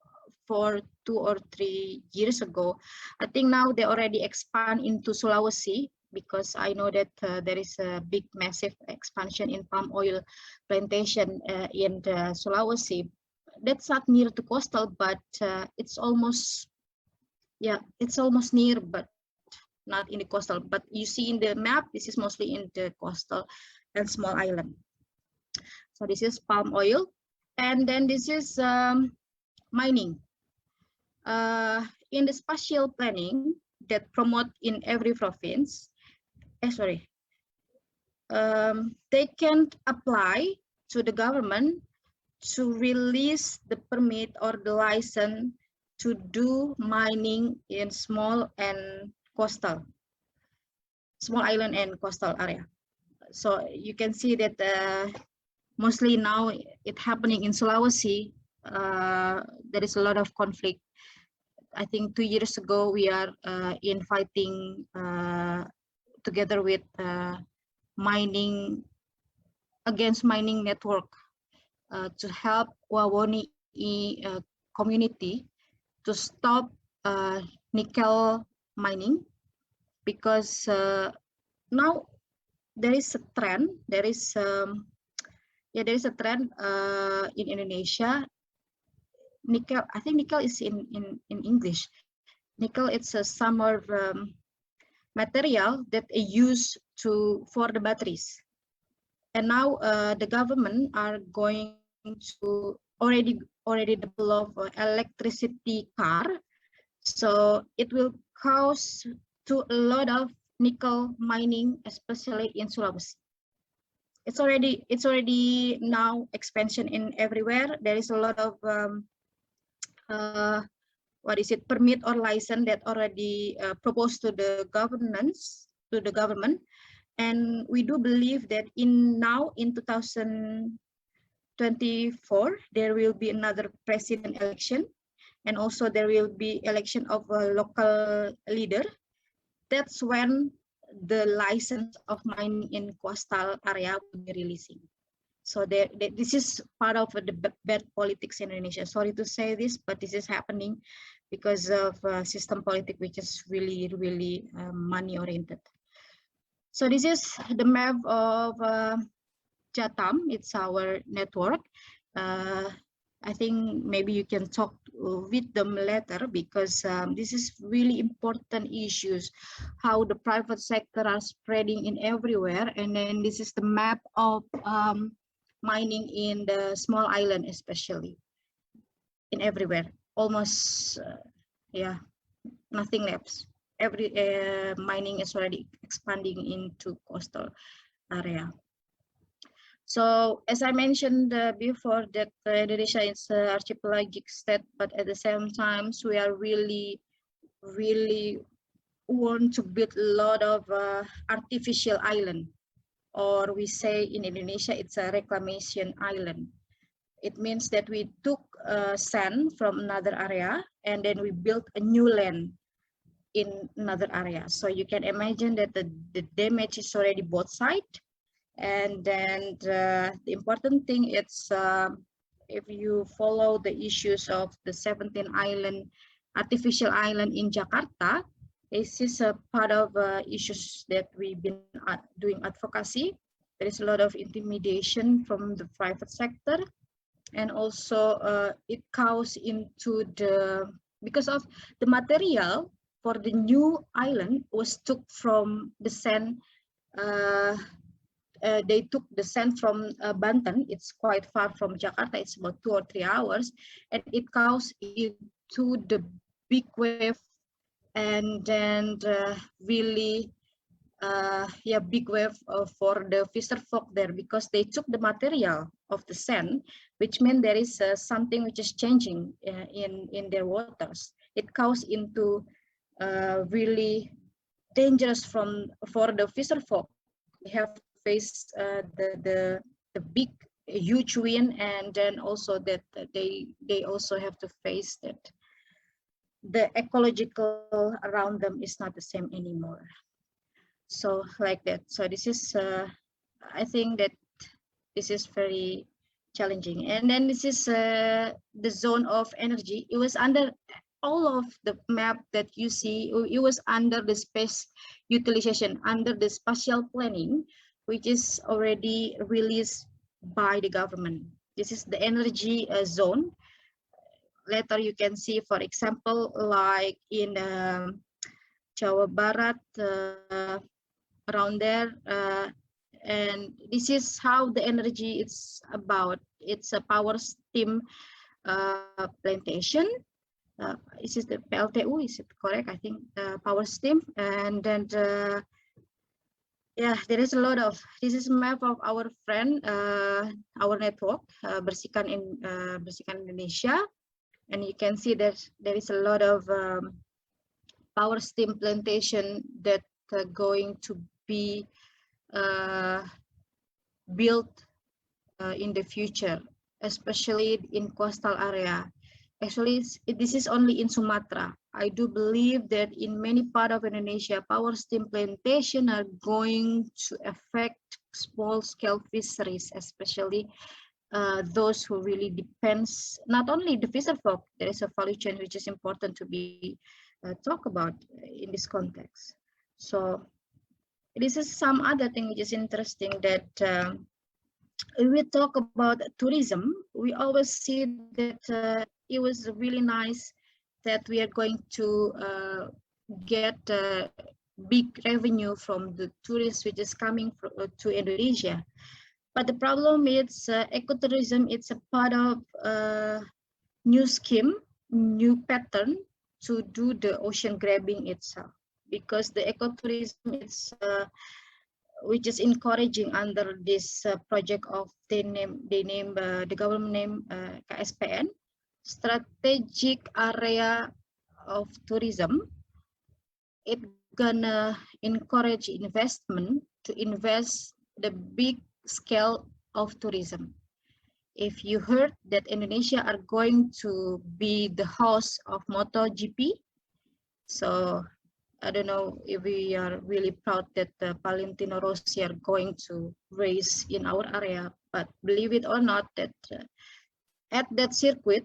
for 2 or 3 years ago. I think now they already expand into Sulawesi, because I know that there is a big massive expansion in palm oil plantation in the Sulawesi. That's not near to coastal, but it's almost, yeah, it's almost near, but not in the coastal. But you see in the map, this is mostly in the coastal and small island. So this is palm oil, and then this is mining. In the spatial planning that promote in every province, they can apply to the government to release the permit or the license to do mining in small and coastal, small island and coastal area. So you can see that mostly now it's happening in Sulawesi. There is a lot of conflict. I think 2 years ago we are in fighting together with mining, against mining network, to help Wawoni community to stop nickel mining, because now there is a trend. There is there is a trend in Indonesia. Nickel, I think nickel is in English. Nickel, it's a summer material that is used for the batteries. And now the government are going to already develop electricity car. So it will cause to a lot of nickel mining, especially in Sulawesi. it's already now expansion in everywhere. There is a lot of permit or license that already proposed to the government, and we do believe that in 2024 there will be another president election, and also there will be election of a local leader. That's when the license of mining in coastal area will be releasing. So this is part of the bad politics in Indonesia. Sorry to say this, but this is happening because of system politics, which is really money oriented. So this is the map of Jatam. It's our network. I think maybe you can talk with them later, because this is really important issues, how the private sector are spreading in everywhere. And then this is the map of mining in the small island, especially in everywhere, almost nothing left. Every mining is already expanding into coastal area. So as I mentioned before, that Indonesia is an archipelagic state, but at the same time, we are really want to build a lot of artificial island, or we say in Indonesia, it's a reclamation island. It means that we took sand from another area and then we built a new land in another area. So you can imagine that the damage is already both sides. And then the important thing is if you follow the issues of the 17 island, artificial island in Jakarta, this is a part of issues that we've been doing advocacy. There is a lot of intimidation from the private sector, and also it goes into because of the material for the new island was took from the sand. They took the sand from Banten. It's quite far from Jakarta. It's about 2 or 3 hours, and it goes into the big wave, and then really big wave for the fisher folk there, because they took the material of the sand, which means there is something which is changing in their waters. It goes into really dangerous for the fisher folk. They have to face the big huge wind, and then also that they also have to face that the ecological around them is not the same anymore. So like that. So this is I think that this is very challenging. And then this is the zone of energy. It was under all of the map that you see, it was under the space utilization, under the spatial planning, which is already released by the government. This is the energy zone. Later you can see, for example, like in Jawa Barat, around there, and this is how the energy is about. It's a power steam plantation. Is it the PLTU? Is it correct? I think power steam. And then yeah, there is a lot of. This is a map of our friend, our network, Bersihkan Indonesia, and you can see that there is a lot of power steam plantation that going to be built in the future, especially in coastal area. Actually, this is only in Sumatra. I do believe that in many parts of Indonesia, power steam plantation are going to affect small-scale fisheries, especially those who really depends, not only the fisher folk. There is a value chain which is important to be talked about in this context. So this is some other thing which is interesting, that when we talk about tourism, we always see that it was really nice that we are going to get big revenue from the tourists which is coming to Indonesia. But the problem is ecotourism. It's a part of new scheme, new pattern to do the ocean grabbing itself, because the ecotourism is which is encouraging under this project of the government name KSPN, Strategic Area of Tourism. It gonna encourage investment to invest the big scale of tourism. If you heard that Indonesia are going to be the host of MotoGP, so I don't know if we are really proud that Valentino Rossi are going to race in our area, but believe it or not, that at that circuit,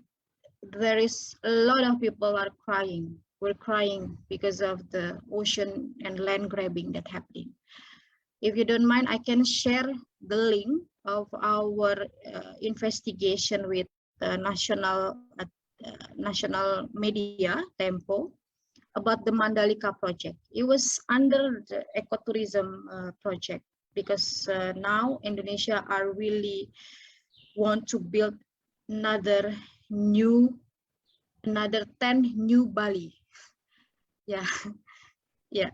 there is a lot of people are crying. We're crying because of the ocean and land grabbing that happening. If you don't mind, I can share the link of our investigation with national media, Tempo, about the Mandalika project. It was under the ecotourism project, because now Indonesia are really want to build another 10 new Bali. Yeah, yeah,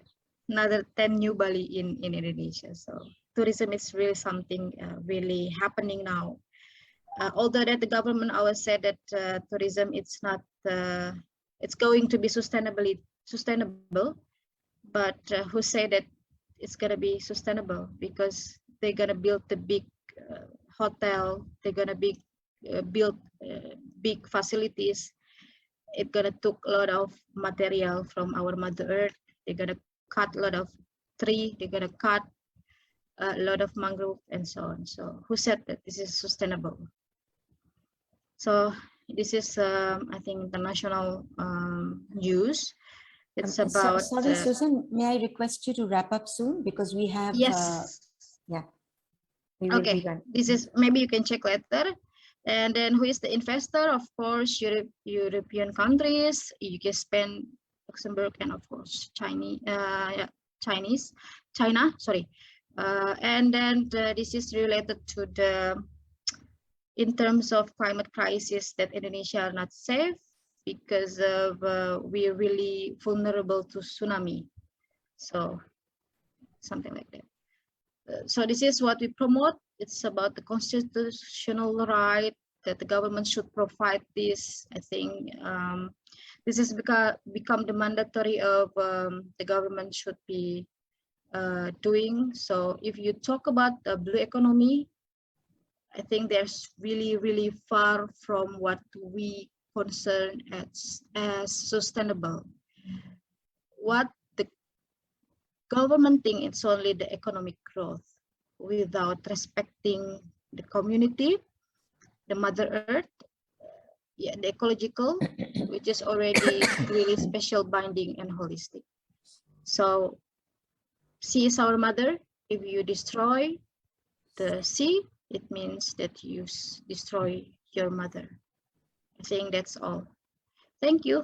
another 10 new Bali in Indonesia. So tourism is really something really happening now. Although that the government always said that tourism it's not it's going to be sustainable, but who say that it's gonna be sustainable? Because they're gonna build the big hotel, they're gonna build big facilities. It's gonna took a lot of material from our Mother Earth. They're gonna cut a lot of tree. They're gonna cut a lot of mangrove and so on. So who said that this is sustainable? So this is, I think, the national news. It's about. Sorry, Susan, may I request you to wrap up soon, because we have. Yes. Yeah. Okay. This is, maybe you can check later. And then who is the investor? Of course, European countries, UK, Spain, Luxembourg, and of course China. Sorry. And then this is related to the, in terms of climate crisis, that Indonesia are not safe because of we're really vulnerable to tsunami. So something like that. So this is what we promote. It's about the constitutional right that the government should provide this. I think this has become the mandatory of the government should be doing. So if you talk about the blue economy, I think there's really far from what we concern as sustainable. What the government think it's only the economic growth without respecting the community, the Mother Earth, yeah, the ecological, which is already really special, binding, and holistic. So sea is our mother. If you destroy the sea, it means that you destroy your mother. I think that's all. Thank you.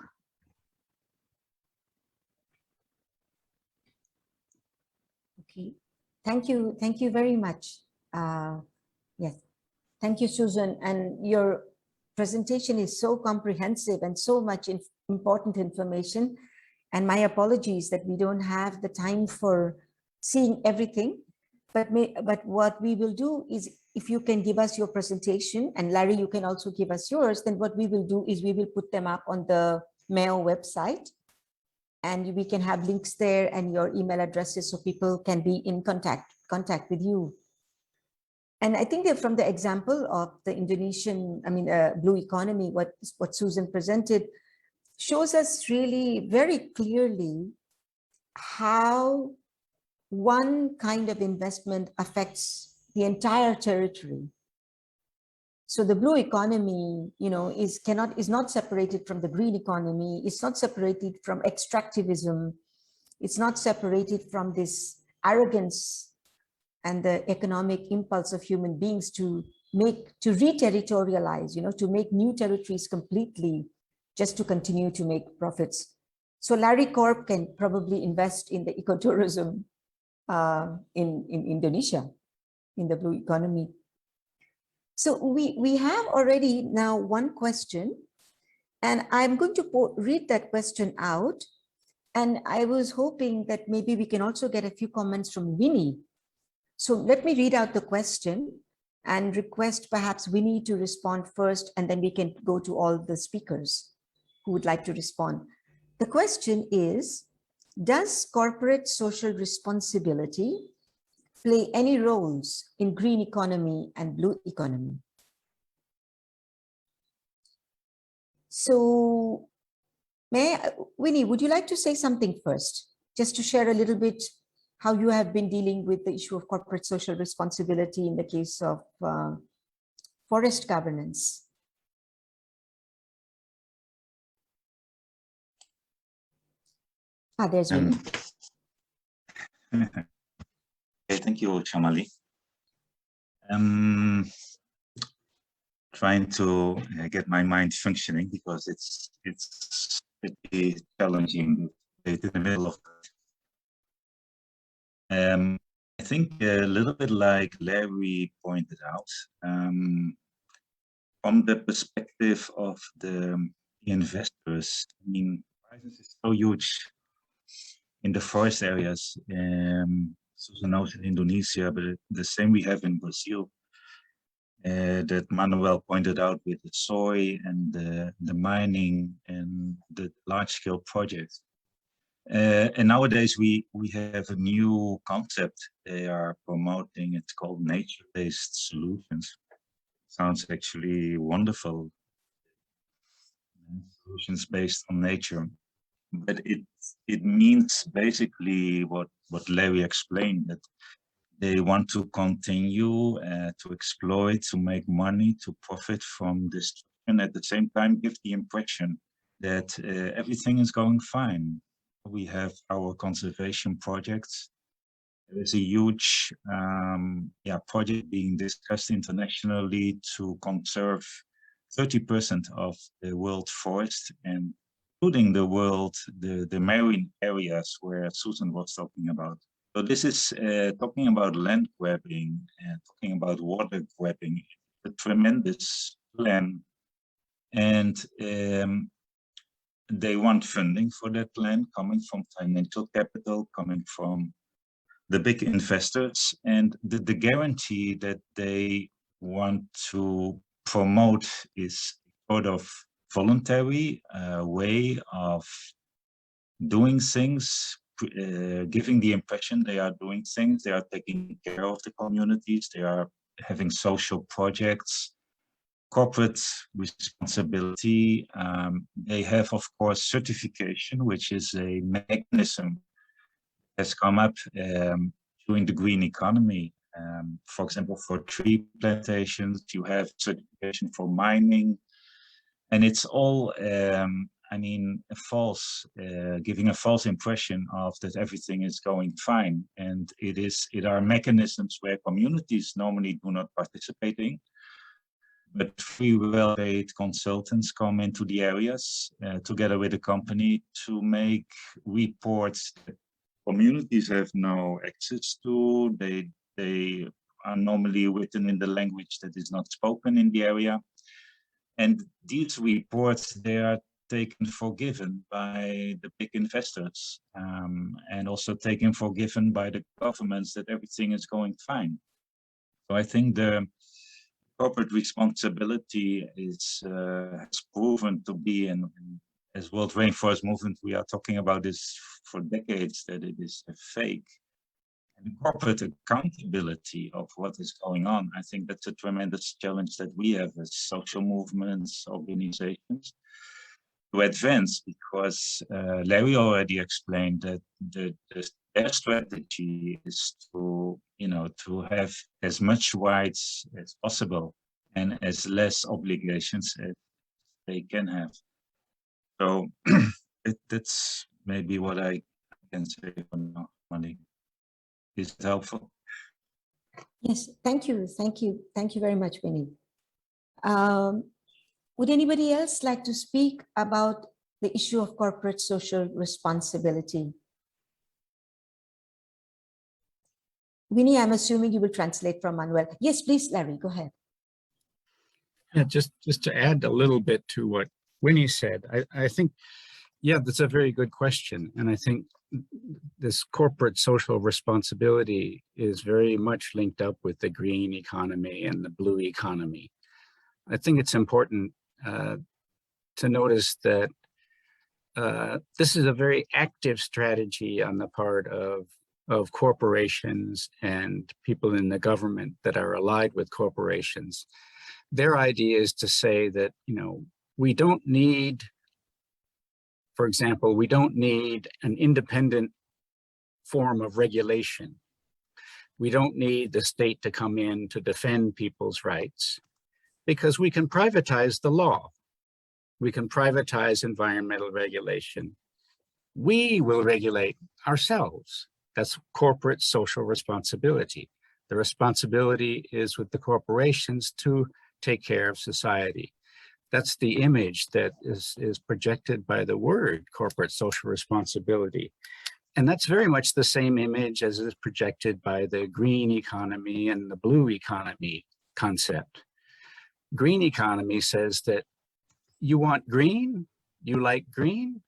Okay, thank you very much. Yes, thank you, Susan. And your presentation is so comprehensive and so much important information. And my apologies that we don't have the time for seeing everything. But what we will do is, if you can give us your presentation, and Larry, you can also give us yours, then what we will do is we will put them up on the Mayo website, and we can have links there and your email addresses so people can be in contact with you. And I think that from the example of the Indonesian, blue economy, what Susan presented shows us really very clearly how one kind of investment affects the entire territory. So the blue economy, is not separated from the green economy. It's not separated from extractivism. It's not separated from this arrogance and the economic impulse of human beings to re-territorialize, to make new territories completely, just to continue to make profits. So Larry Corp can probably invest in the ecotourism in Indonesia, in the blue economy. So we have already now one question, and I'm going to read that question out. And I was hoping that maybe we can also get a few comments from Winnie So let me read out the question and request perhaps Winnie to respond first, and then we can go to all the speakers who would like to respond. The question is, does corporate social responsibility play any roles in green economy and blue economy? So, Winnie, would you like to say something first, just to share a little bit how you have been dealing with the issue of corporate social responsibility in the case of forest governance? There's Winnie. Okay, thank you, Shalmali. Trying to get my mind functioning because it's pretty challenging in the middle of it. I think a little bit like Larry pointed out, from the perspective of the investors, I mean, prices is so huge in the forest areas. Susan knows in Indonesia, but the same we have in Brazil. That Manuel pointed out with the soy and the mining and the large-scale projects. And nowadays we have a new concept they are promoting. It's called nature-based solutions. Sounds actually wonderful. Solutions based on nature, but it means basically what Larry explained, that they want to continue to exploit, to make money, to profit from this, and at the same time give the impression that everything is going fine. We have our conservation projects. There is a huge project being discussed internationally to conserve 30% of the world forest, and including the marine areas where Susan was talking about. So this is talking about land grabbing and talking about water grabbing. A tremendous plan, and they want funding for that land coming from financial capital, coming from the big investors, and the guarantee that they want to promote is sort of voluntary way of doing things, giving the impression they are doing things, they are taking care of the communities, they are having social projects, corporate responsibility. They have, of course, certification, which is a mechanism has come up during the green economy. For example, for tree plantations, you have certification for mining, and it's all, I mean, giving a false impression of that everything is going fine. And it are mechanisms where communities normally do not participate in, but free well-paid consultants come into the areas together with the company to make reports that communities have no access to. They are normally written in the language that is not spoken in the area. And these reports, they are taken for given by the big investors, and also taken for given by the governments that everything is going fine. So I think the corporate responsibility is has proven to be, as World Rainforest Movement, we are talking about this for decades, that it is a fake. And corporate accountability of what is going on, I think that's a tremendous challenge that we have as social movements, organizations, to advance, because Larry already explained that their strategy is to have as much rights as possible and as less obligations as they can have. So that's maybe what I can say for now, Mali. Is it helpful? Yes, thank you. Thank you. Thank you very much, Winnie. Would anybody else like to speak about the issue of corporate social responsibility? Winnie, I'm assuming you will translate from Manuel. Yes, please, Larry, go ahead. Yeah, just to add a little bit to what Winnie said, I think, yeah, that's a very good question. And I think this corporate social responsibility is very much linked up with the green economy and the blue economy. I think it's important to notice that this is a very active strategy on the part of corporations and people in the government that are allied with corporations. Their idea is to say that, you know, we don't need, for example, we don't need an independent form of regulation. We don't need the state to come in to defend people's rights because we can privatize the law. We can privatize environmental regulation. We will regulate ourselves. That's corporate social responsibility. The responsibility is with the corporations to take care of society. That's the image that is projected by the word corporate social responsibility. And that's very much the same image as is projected by the green economy and the blue economy concept. Green economy says that you want green, you like green,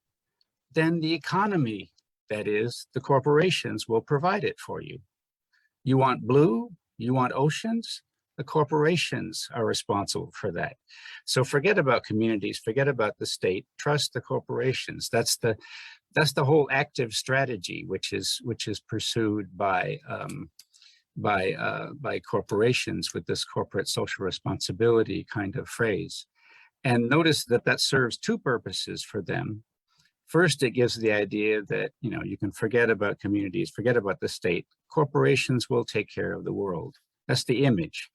then the economy, that is, the corporations will provide it for you. You want blue, you want oceans, the corporations are responsible for that. So forget about communities, forget about the state, trust the corporations. That's the whole active strategy which is pursued by corporations with this corporate social responsibility kind of phrase. And notice that that serves two purposes for them. First, it gives the idea that, you know, you can forget about communities, forget about the state. Corporations will take care of the world. That's the image.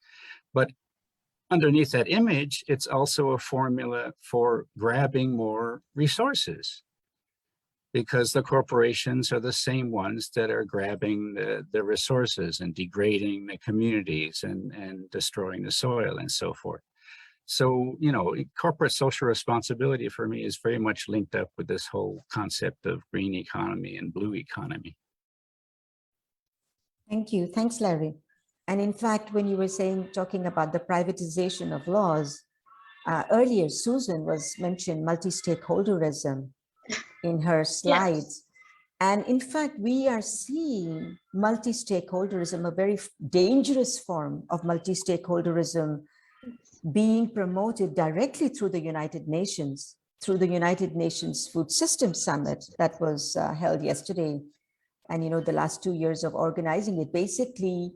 But underneath that image, it's also a formula for grabbing more resources, because the corporations are the same ones that are grabbing the resources and degrading the communities and destroying the soil and so forth. So, you know, corporate social responsibility for me is very much linked up with this whole concept of green economy and blue economy. Thank you. Thanks, Larry. And in fact, when you were talking about the privatization of laws, earlier Susan mentioned multi-stakeholderism in her slides. Yes. And in fact, we are seeing multi-stakeholderism, a very dangerous form of multi-stakeholderism, being promoted directly through the United Nations, through the United Nations Food Systems Summit that was held yesterday. And, you know, the last 2 years of organizing it, basically,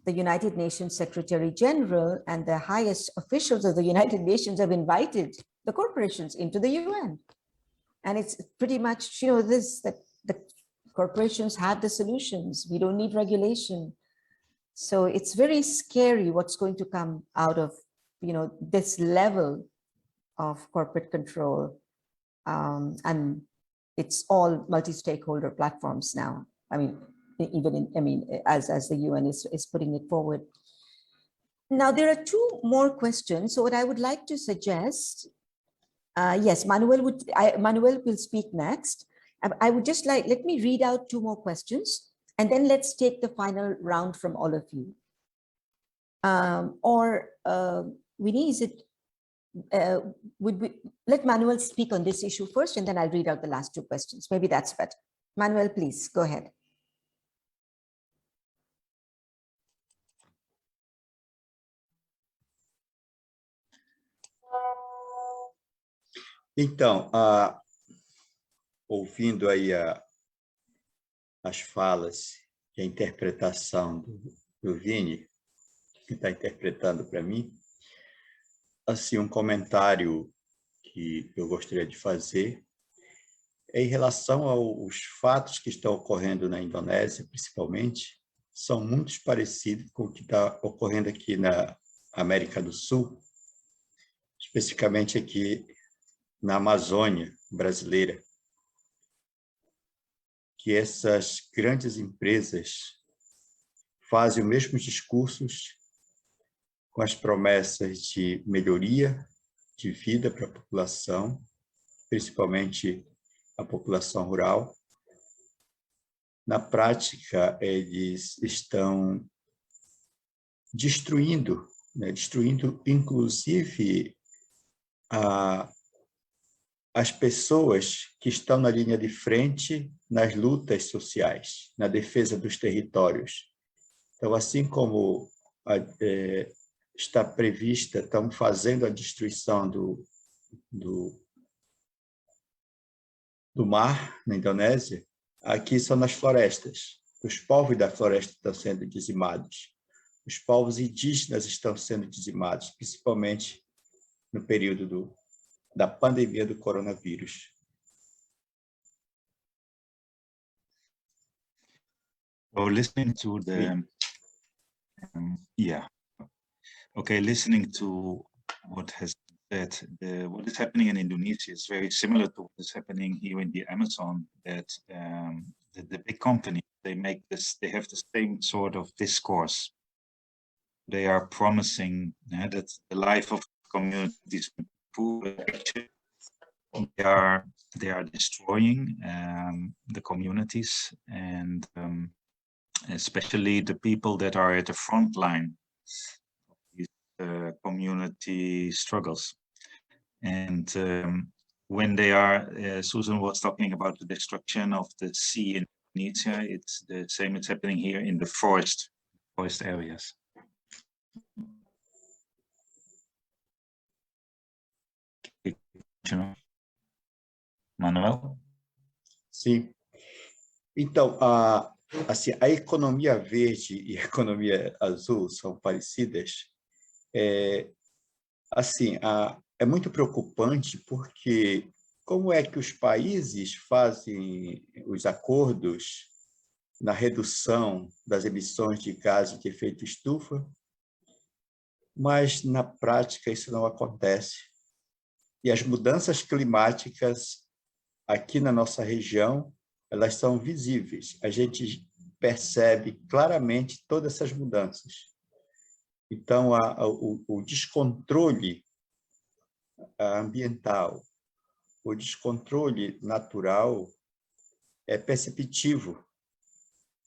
the United Nations Secretary General and the highest officials of the United Nations have invited the corporations into the UN. And it's pretty much, you know, that the corporations have the solutions. We don't need regulation. So it's very scary what's going to come out of, you know, this level of corporate control. And it's all multi-stakeholder platforms now. I mean, as the UN is putting it forward. Now, there are two more questions. So what I would like to suggest, yes, Manuel will speak next. I would just let me read out two more questions, and then let's take the final round from all of you. Winnie, would we let Manuel speak on this issue first, and then I'll read out the last two questions. Maybe that's better. Manuel, please, go ahead. Então, ouvindo aí as falas e a interpretação do Vini, que está interpretando para mim, assim, um comentário que eu gostaria de fazer é em relação aos fatos que estão ocorrendo na Indonésia, principalmente, são muito parecidos com o que está ocorrendo aqui na América do Sul, especificamente aqui na Amazônia brasileira, que essas grandes empresas fazem os mesmos discursos com as promessas de melhoria de vida para a população, principalmente a população rural. Na prática, eles estão destruindo, destruindo inclusive as pessoas que estão na linha de frente nas lutas sociais, na defesa dos territórios. Então, assim como está prevista, estão fazendo a destruição do mar na Indonésia, aqui são nas florestas. Os povos da floresta estão sendo dizimados. Os povos indígenas estão sendo dizimados, principalmente no período da pandemia do coronavírus. So listening to the, listening to what has said, what is happening in Indonesia is very similar to what is happening here in the Amazon. That the big companies, they have the same sort of discourse. They are promising that the life of communities improve. Actually, they are destroying the communities, and especially the people that are at the front line of these community struggles. And when they are, Susan was talking about the destruction of the sea in Indonesia, it's the same. It's happening here in the forest areas. Manuel? Sim. Então, assim, a economia verde e a economia azul são parecidas. Assim, é muito preocupante porque como é que os países fazem os acordos na redução das emissões de gases de efeito estufa, mas na prática isso não acontece. E as mudanças climáticas aqui na nossa região, elas são visíveis. A gente percebe claramente todas essas mudanças. Então, o descontrole ambiental, o descontrole natural é perceptível.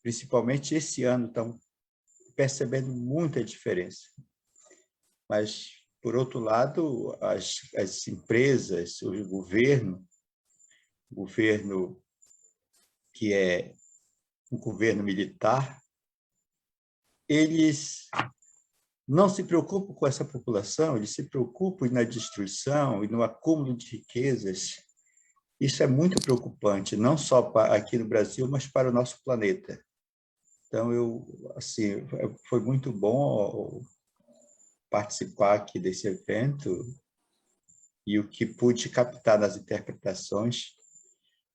Principalmente esse ano, estão percebendo muita diferença. Mas, por outro lado, as empresas, o governo que é um governo militar, eles não se preocupam com essa população, eles se preocupam na destruição e no acúmulo de riquezas. Isso é muito preocupante, não só aqui no Brasil, mas para o nosso planeta. Então, assim, foi muito bom participar aqui desse evento e o que pude captar nas interpretações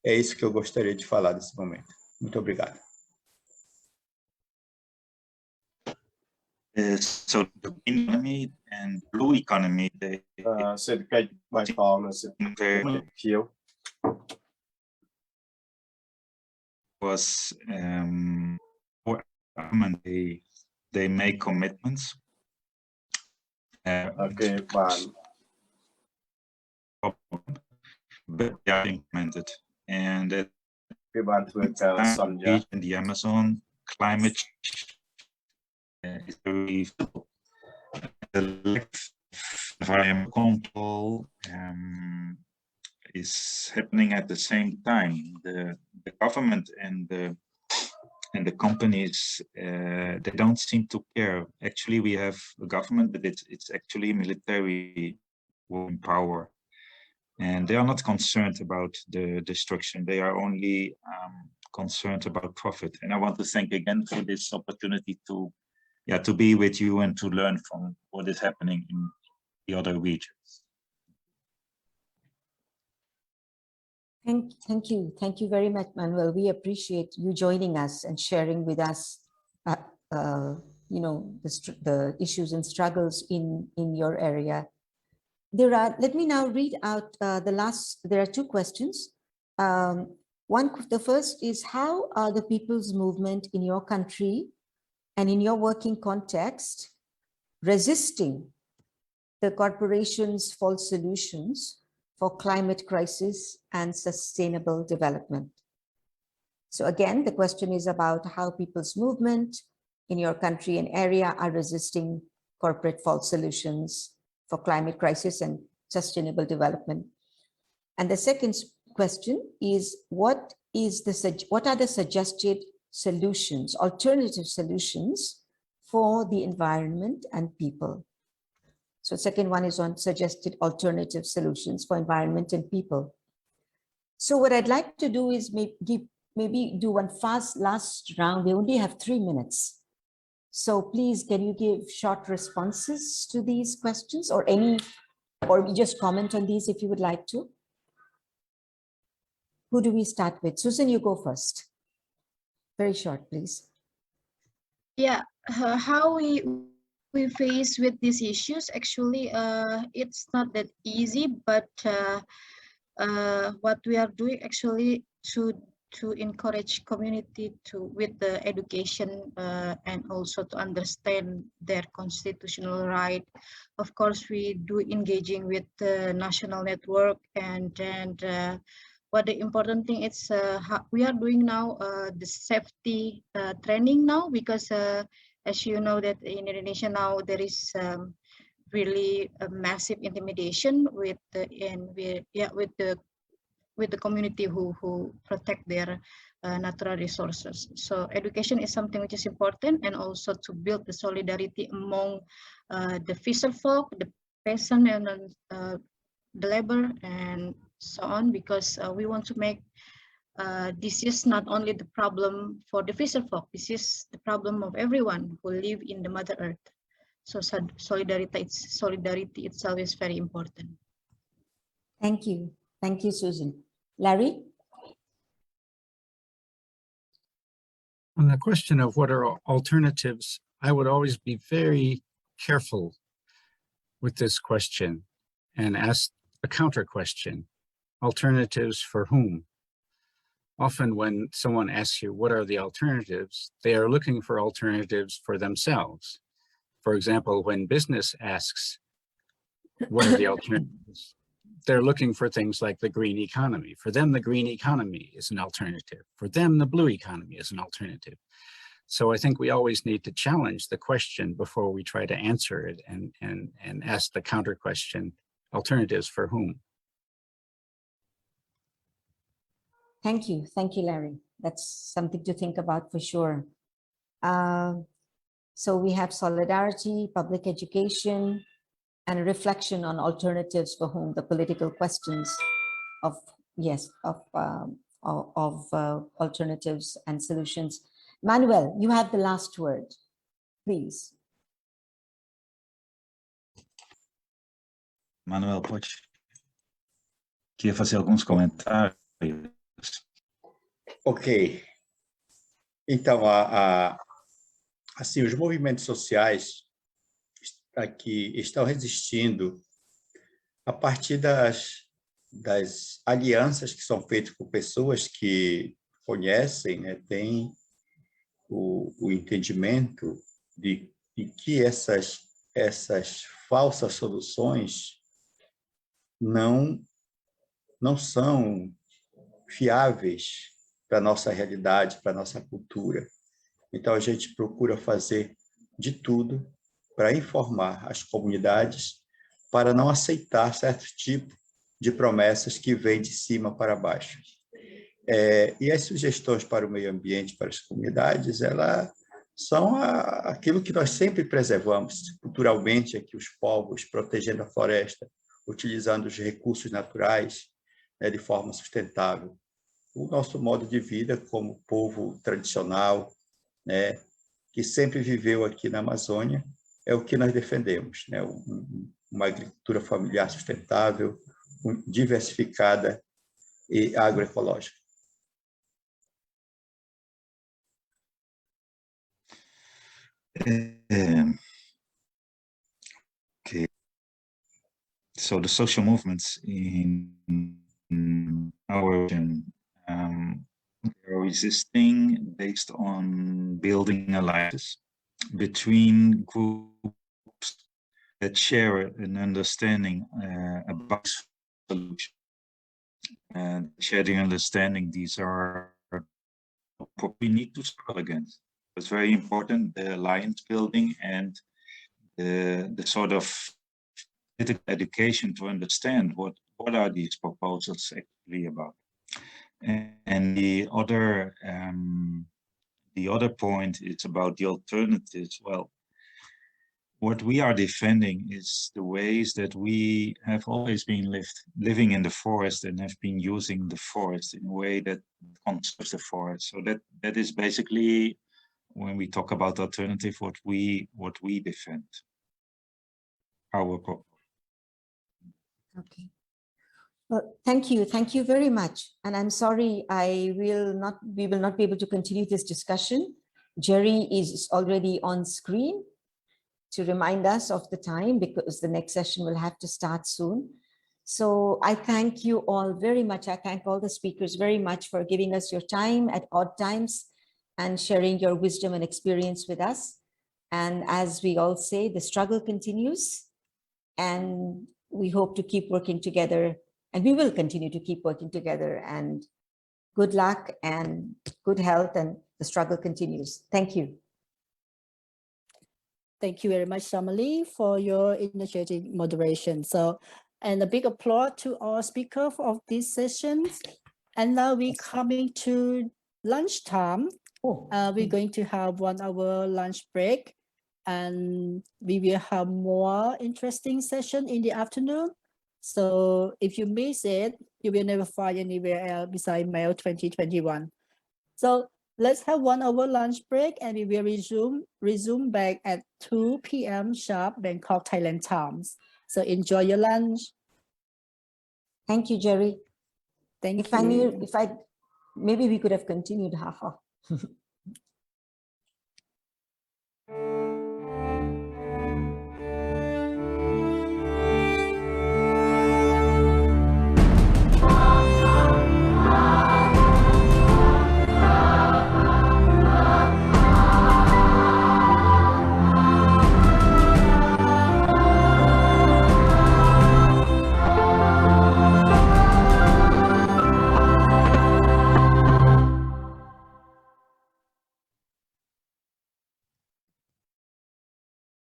é isso que eu gostaria de falar nesse momento. Muito obrigado. So the green economy and blue economy, they សេដ្ឋកិច្ចបៃតងនិងសេដ្ឋកិច្ចខៀវ was government, they make commitments. គេបាន but they are implemented, and គេបានធ្វើការសន្យា in the Amazon, climate is very visible. The lack of environmental control is happening at the same time. The government and the companies, they don't seem to care. Actually, we have a government, but it's actually military power, and they are not concerned about the destruction. They are only concerned about profit. And I want to thank again for this opportunity to be with you and to learn from what is happening in the other regions. Thank you very much, Manuel. We appreciate you joining us and sharing with us, the issues and struggles in your area. Let me now read out there are two questions. The first is, how are the people's movement in your country and in your working context resisting the corporations' false solutions for climate crisis and sustainable development? So again, the question is about how people's movement in your country and area are resisting corporate false solutions for climate crisis and sustainable development. And the second question is, what are the suggested solutions, alternative solutions for the environment and people? So second one is on suggested alternative solutions for environment and people. So what I'd like to do is maybe do one fast last round. We only have 3 minutes. So please, can you give short responses to these questions, or just comment on these if you would like to? Who do we start with? Susan, you go first. Very short, please. Yeah, how we face with these issues, actually, it's not that easy, but what we are doing actually to encourage community with the education and also to understand their constitutional right. Of course, we do engaging with the national network, and what the important thing is we are doing now the safety training now, because as you know that in Indonesia now there is really a massive intimidation with the community who protect their natural resources. So education is something which is important, and also to build the solidarity among the fisher folk, the peasant, and the labor, and so on, because we want to make this is not only the problem for the fisher folk, this is the problem of everyone who live in the Mother Earth. So solidarity itself is very important. Thank you. Thank you, Susan. Larry? On the question of what are alternatives, I would always be very careful with this question and ask a counter question. Alternatives for whom? Often when someone asks you, what are the alternatives? They are looking for alternatives for themselves. For example, when business asks, what are the alternatives? They're looking for things like the green economy. For them, the green economy is an alternative. For them, the blue economy is an alternative. So I think we always need to challenge the question before we try to answer it, and ask the counter question, alternatives for whom? Thank you. Thank you, Larry. That's something to think about for sure. So we have solidarity, public education, and a reflection on alternatives for whom, the political questions of alternatives and solutions. Manuel, you have the last word, please. Manuel, pode. Queria fazer alguns comentários. Ok. Então, assim, os movimentos sociais aqui estão resistindo a partir das alianças que são feitas com pessoas que conhecem, né, têm o entendimento de que essas falsas soluções não são fiáveis para a nossa realidade, para a nossa cultura. Então, a gente procura fazer de tudo para informar as comunidades, para não aceitar certo tipo de promessas que vêm de cima para baixo. E as sugestões para o meio ambiente, para as comunidades, elas são aquilo que nós sempre preservamos culturalmente aqui, os povos, protegendo a floresta, utilizando os recursos naturais, né, de forma sustentável. O nosso modo de vida como povo tradicional, né, que sempre viveu aqui na Amazônia, é o que nós defendemos, né? Uma agricultura familiar sustentável, diversificada e agroecológica. Okay. So the social movements in our region are resisting based on building alliances between groups that share an understanding about solution. And sharing understanding, these are what we need to struggle against. It's very important, the alliance building and the sort of political education to understand what what are these proposals actually about? And the other point is about the alternatives. Well, what we are defending is the ways that we have always been living in the forest and have been using the forest in a way that conserves the forest. So that is basically, when we talk about alternative, what we defend. Our proposal. Okay. Well, thank you very much. And I'm sorry, we will not be able to continue this discussion. Jerry is already on screen to remind us of the time, because the next session will have to start soon. So I thank you all very much. I thank all the speakers very much for giving us your time at odd times and sharing your wisdom and experience with us. And as we all say, the struggle continues, and we hope to keep working together, and we will continue to keep working together. And good luck and good health, and the struggle continues. Thank you. Thank you very much, Shalmali, for your initiative moderation. So, and a big applause to all speakers of this session. And now we're coming to lunchtime. We're going to have 1 hour lunch break, and we will have more interesting session in the afternoon. So if you miss it, you will never find anywhere else besides Mail 2021. So let's have 1 hour lunch break, and we will resume back at 2 p.m. sharp Bangkok, Thailand times. So enjoy your lunch. Thank you, Jerry. Thank If you. I knew, maybe we could have continued half hour.